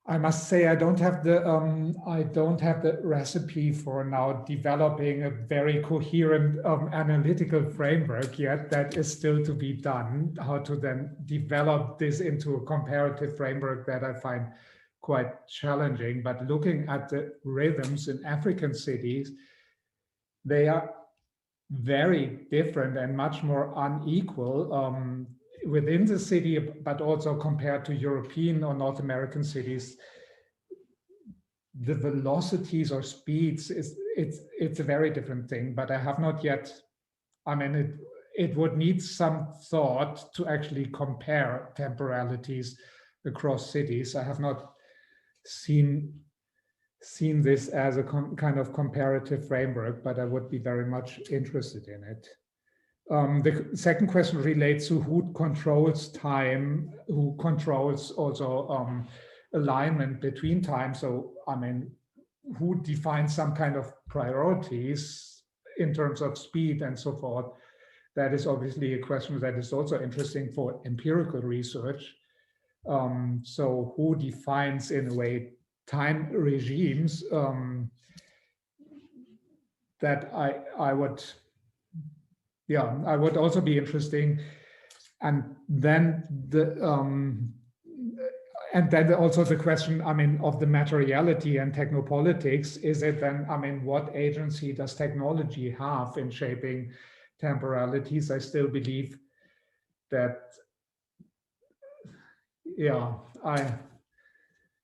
I must say I don't have the recipe for now developing a very coherent analytical framework yet. That is still to be done. How to then develop this into a comparative framework, that I find quite challenging. But looking at the rhythms in African cities, they are very different and much more unequal. Within the city, but also compared to European or North American cities, the velocities or speeds it's a very different thing. But I have not yet, I mean, it would need some thought to actually compare temporalities across cities. I have not seen this as a kind of comparative framework, but I would be very much interested in it. The second question relates to who controls time, who controls also alignment between time. So, I mean, who defines some kind of priorities in terms of speed and so forth? That is obviously a question that is also interesting for empirical research. So who defines, in a way, time regimes? That I would also be interesting. And then also the question, I mean, of the materiality and technopolitics. Is it then, I mean, what agency does technology have in shaping temporalities? I still believe that, I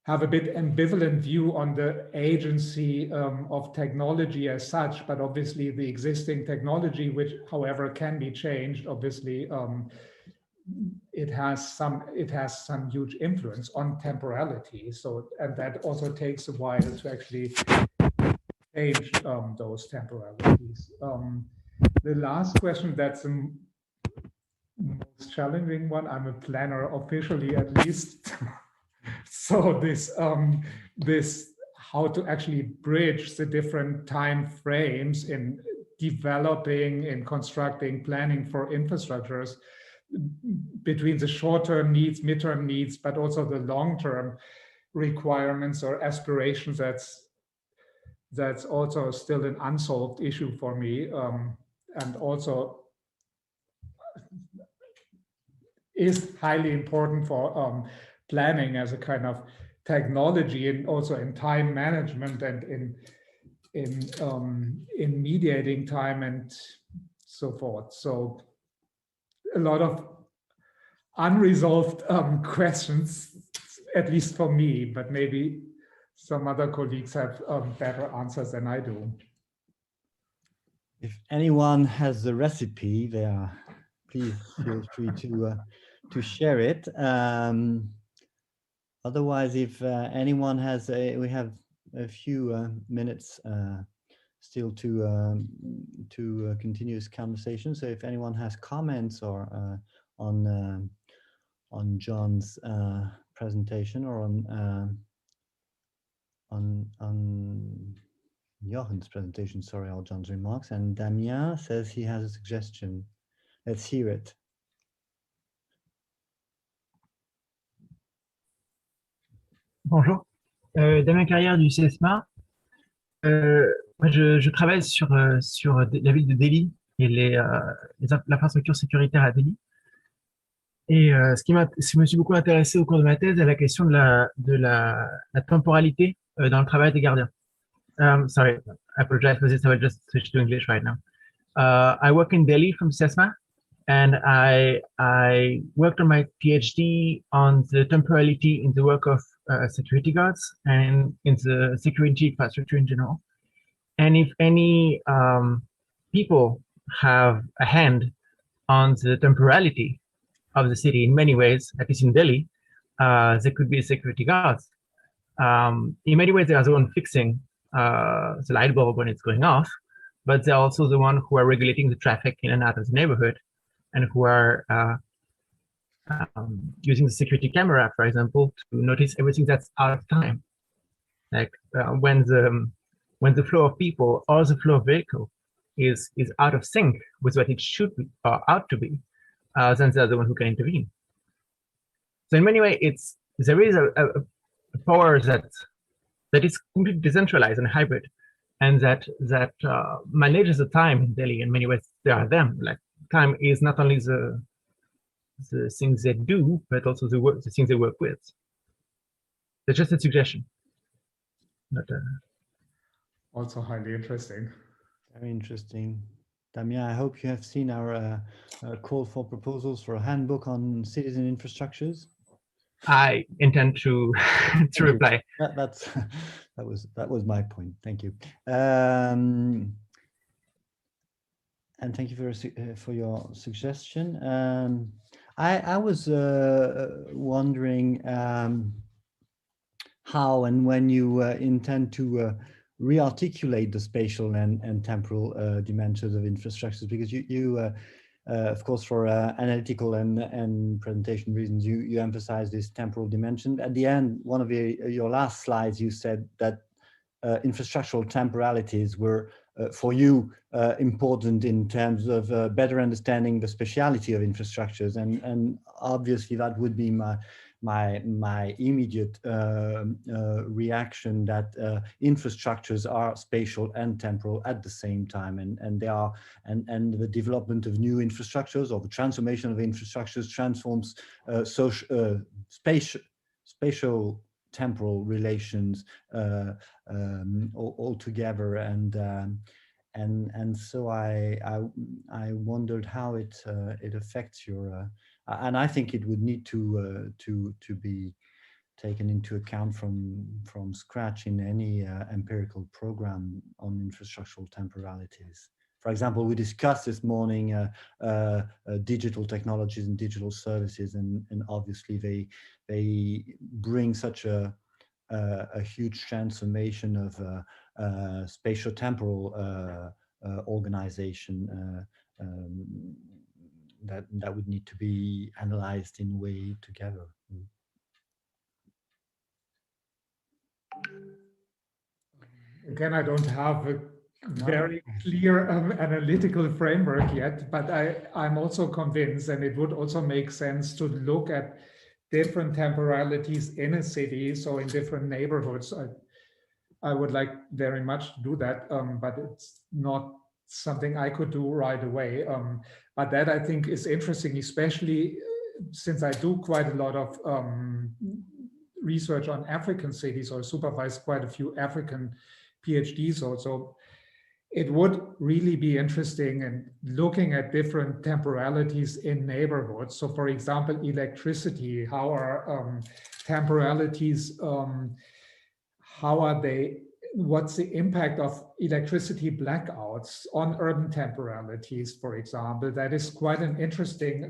have a bit ambivalent view on the agency of technology as such, but obviously the existing technology, which however can be changed, obviously it has some huge influence on temporality. So, and that also takes a while to actually change those temporalities. The last question, that's the most challenging one. I'm a planner officially, at least. So this how to actually bridge the different time frames in developing, in constructing, planning for infrastructures between the short-term needs, mid-term needs, but also the long-term requirements or aspirations. That's also still an unsolved issue for me, and also is highly important for planning as a kind of technology, and also in time management and in mediating time and so forth. So a lot of unresolved questions, at least for me, but maybe some other colleagues have better answers than I do. If anyone has the recipe there, please feel free to share it. Otherwise, if anyone has we have a few minutes still to continue this conversation. So if anyone has comments or on John's presentation or on Jochen's presentation, sorry, all John's remarks. And Damien says he has a suggestion. Let's hear it. Bonjour, Damien Carrière du CESMA. Moi, je travaille sur la ville de Delhi et l'infrastructure sécuritaire à Delhi. Et ce qui me suis beaucoup intéressé au cours de ma thèse est la question de la temporalité dans le travail des gardiens. Sorry, I apologize for this. I will just switch to English right now. I work in Delhi from CESMA, and I worked on my PhD on the temporality in the work of security guards and in the security infrastructure in general. And if any people have a hand on the temporality of the city in many ways, at least in Delhi, they could be security guards. In many ways, they are the one fixing the light bulb when it's going off, but they're also the one who are regulating the traffic in and out of the neighborhood, and who are using the security camera, for example, to notice everything that's out of time. Like when the flow of people or the flow of vehicle is out of sync with what it should be or ought to be, then they're the one who can intervene. So in many ways, there is a power that is completely decentralized and hybrid, and that manages the time in Delhi. In many ways, there are them. Like time is not only the things they do, but also the things they work with. It's just a suggestion. Not also highly interesting. Very interesting. Damien, I hope you have seen our call for proposals for a handbook on cities and infrastructures. I intend to reply. That was my point. Thank you. And thank you for your suggestion. I was wondering how and when you intend to rearticulate the spatial and temporal dimensions of infrastructures, because you of course, for analytical and presentation reasons, you emphasize this temporal dimension. At the end, one of your last slides, you said that infrastructural temporalities were, for you, important in terms of better understanding the spatiality of infrastructures, and obviously that would be my immediate reaction, that infrastructures are spatial and temporal at the same time, and they are, and the development of new infrastructures or the transformation of infrastructures transforms spatial temporal relations altogether, and so I wondered how it affects your. And I think it would need to be taken into account from scratch in any empirical program on infrastructural temporalities. For example, we discussed this morning digital technologies and digital services, and obviously they bring such a huge transformation of spatial temporal organization. That would need to be analyzed in a way together. Again, I don't have a very clear analytical framework yet, but I'm also convinced, and it would also make sense to look at different temporalities in a city, so in different neighborhoods. I would like very much to do that, but it's not something I could do right away. But that I think is interesting, especially since I do quite a lot of research on African cities, or supervise quite a few African PhDs also. It would really be interesting in looking at different temporalities in neighborhoods. So for example, electricity, how are temporalities, how are they, what's the impact of electricity blackouts on urban temporalities, for example? That is quite an interesting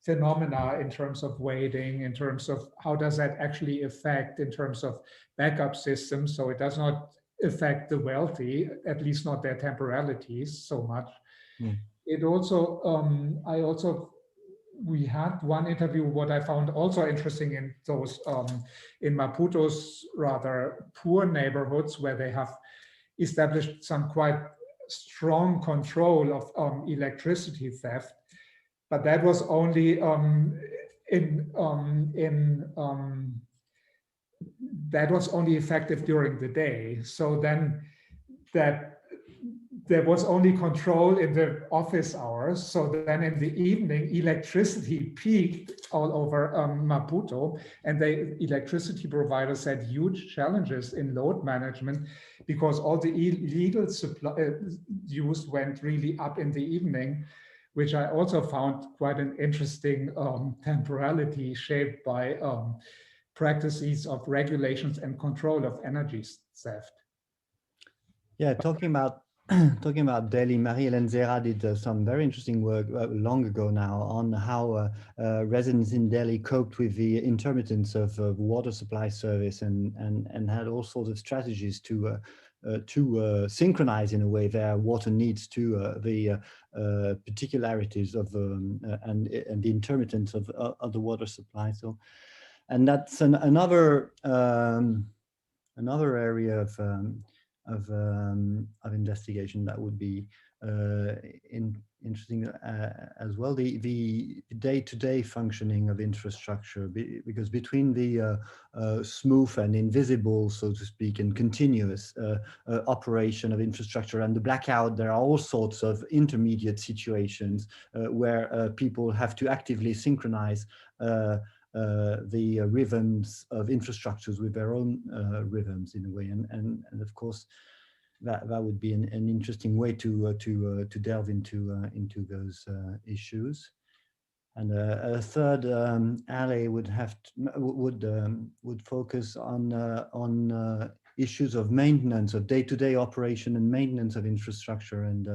phenomena in terms of weighting, in terms of how does that actually affect in terms of backup systems. So it does not affect the wealthy, at least not their temporalities so much. Mm. It also, we had one interview, what I found also interesting in those, in Maputo's rather poor neighborhoods, where they have established some quite strong control of electricity theft, but that was only that was only effective during the day. So then that there was only control in the office hours. So then in the evening, electricity peaked all over Maputo, and the electricity providers had huge challenges in load management because all the illegal supply use went really up in the evening, which I also found quite an interesting temporality shaped by practices of regulations and control of energy theft. Yeah, talking about Delhi, Marie-Hélène Zera did some very interesting work long ago now on how residents in Delhi coped with the intermittence of water supply service and had all sorts of strategies to synchronize in a way their water needs to the particularities of and the intermittence of the water supply. So, and that's another area of investigation that would be interesting as well. The day-to-day functioning of infrastructure, because between the smooth and invisible, so to speak, and continuous operation of infrastructure and the blackout, there are all sorts of intermediate situations where people have to actively synchronize the rhythms of infrastructures with their own rhythms in a way, and of course that would be an interesting way to delve into those issues. And a third alley would focus on issues of maintenance, of day-to-day operation and maintenance of infrastructure. And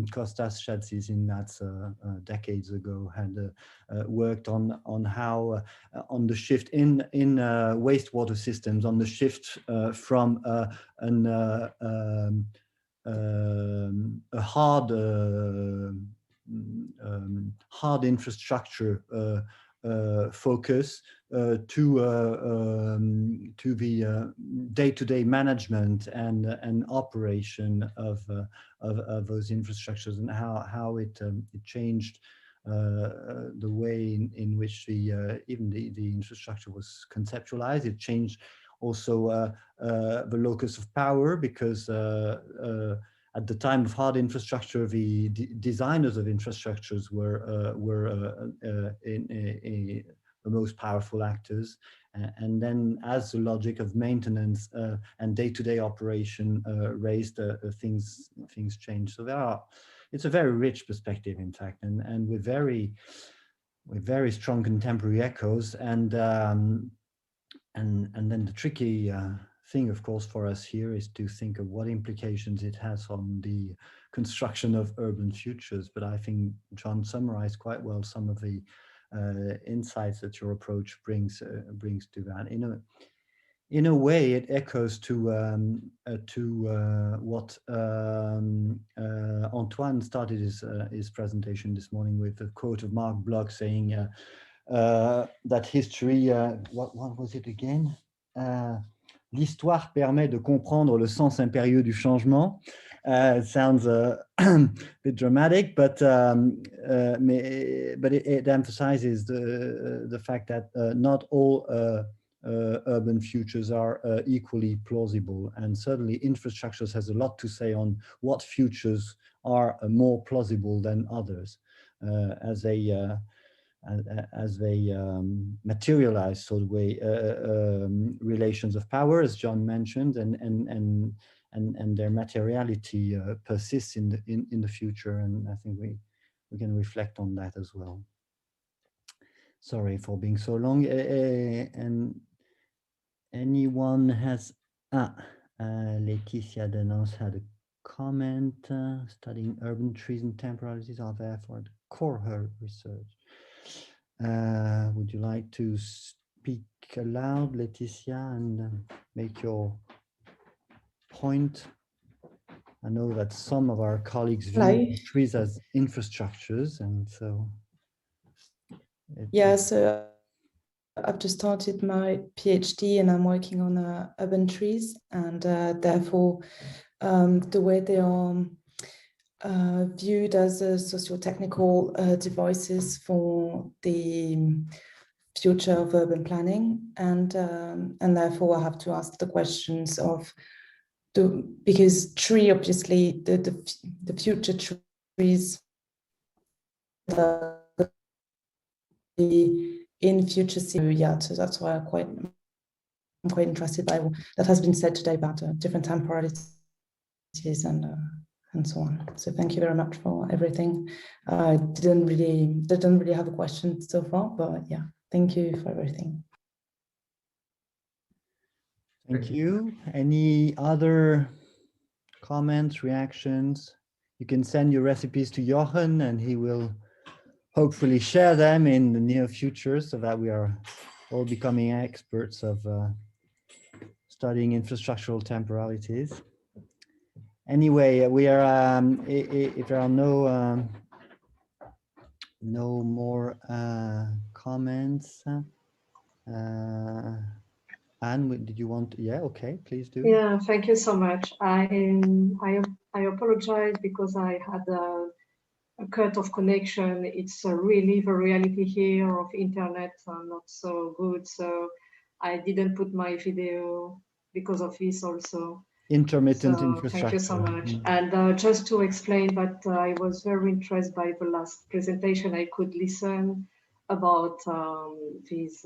Kostas Chatsis in that decades ago had worked on how on the shift in wastewater systems, on the shift from a hard infrastructure focus to the day-to-day management and operation of those infrastructures, and how it changed the way in which even the infrastructure was conceptualized. It changed also the locus of power, because at the time of hard infrastructure, the designers of infrastructures were the most powerful actors, and then as the logic of maintenance and day-to-day operation raised, things changed. So it's a very rich perspective, in fact, and with very strong contemporary echoes, and then the tricky thing, of course, for us here is to think of what implications it has on the construction of urban futures. But I think John summarized quite well some of the insights that your approach brings to that. In a way, it echoes to what Antoine started his presentation this morning with, a quote of Marc Bloch saying that history, what was it again? L'histoire permet de comprendre le sens impérieux du changement. It sounds a bit dramatic, but it emphasizes the fact that not all urban futures are equally plausible, and certainly infrastructures has a lot to say on what futures are more plausible than others, as they materialize sort of way relations of power, as John mentioned, and their materiality persists in the future. And I think we can reflect on that as well. Sorry for being so long. And anyone has Laetitia Denance had a comment. Studying urban trees and temporalities are therefore at the core of her research. Would you like to speak aloud, Laetitia, and make your point. I know that some of our colleagues Hello. view trees as infrastructures, and so. Yeah, so I've just started my PhD and I'm working on urban trees, and therefore the way they are viewed as socio-technical devices for the future of urban planning, and therefore I have to ask the questions of because tree, obviously the future trees in future. So yeah, so that's why I'm quite interested by what that has been said today about different temporalities and so on. So thank you very much for everything. I didn't really have a question so far, but yeah, thank you for everything. Thank you. Any other comments, reactions? You can send your recipes to Jochen and he will hopefully share them in the near future so that we are all becoming experts of studying infrastructural temporalities. Anyway, we are, if there are no more comments, Anne, did you want? Yeah, okay, please do. Yeah, thank you so much. I apologize because I had a cut of connection. It's really the reality here of internet not so good, so I didn't put my video because of this also. Intermittent So infrastructure. thank you so much. And just to explain that I was very interested by the last presentation. I could listen about these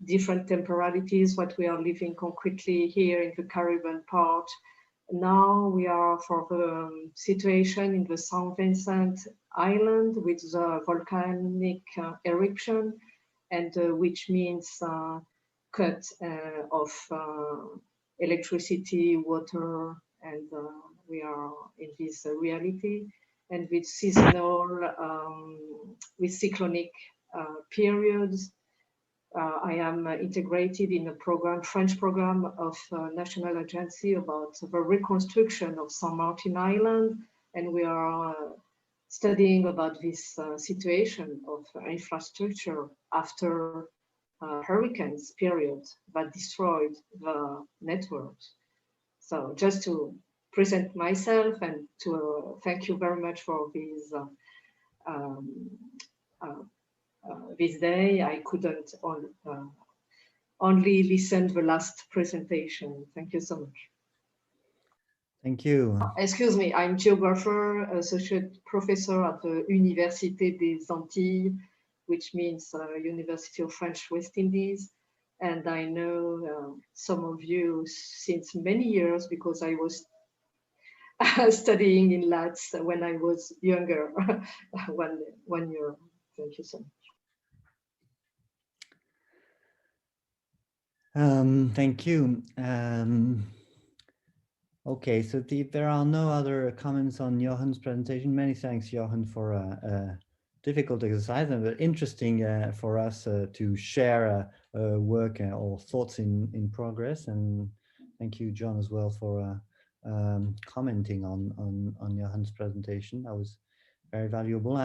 different temporalities, what we are living concretely here in the Caribbean part. Now we are for the situation in the St. Vincent Island with the volcanic eruption, and which means cut of electricity, water, and we are in this reality. And with seasonal, with cyclonic periods. I am integrated in a program, French program of National Agency about the reconstruction of St. Martin Island, and we are studying about this situation of infrastructure after hurricanes period that destroyed the networks. So just to present myself and to thank you very much for this this day. I couldn't only listen to the last presentation. Thank you so much. Thank you. Excuse me, I'm geographer, associate professor at the Université des Antilles, which means University of French West Indies. And I know some of you since many years because I was studying in LATS when I was younger, 1 year. Thank you so much. Thank you. Okay, so if there are no other comments on Jochen's presentation, many thanks, Jochen, for a difficult exercise and interesting for us to share work or thoughts in progress. And thank you, John, as well for commenting on Jochen's presentation. That was very valuable.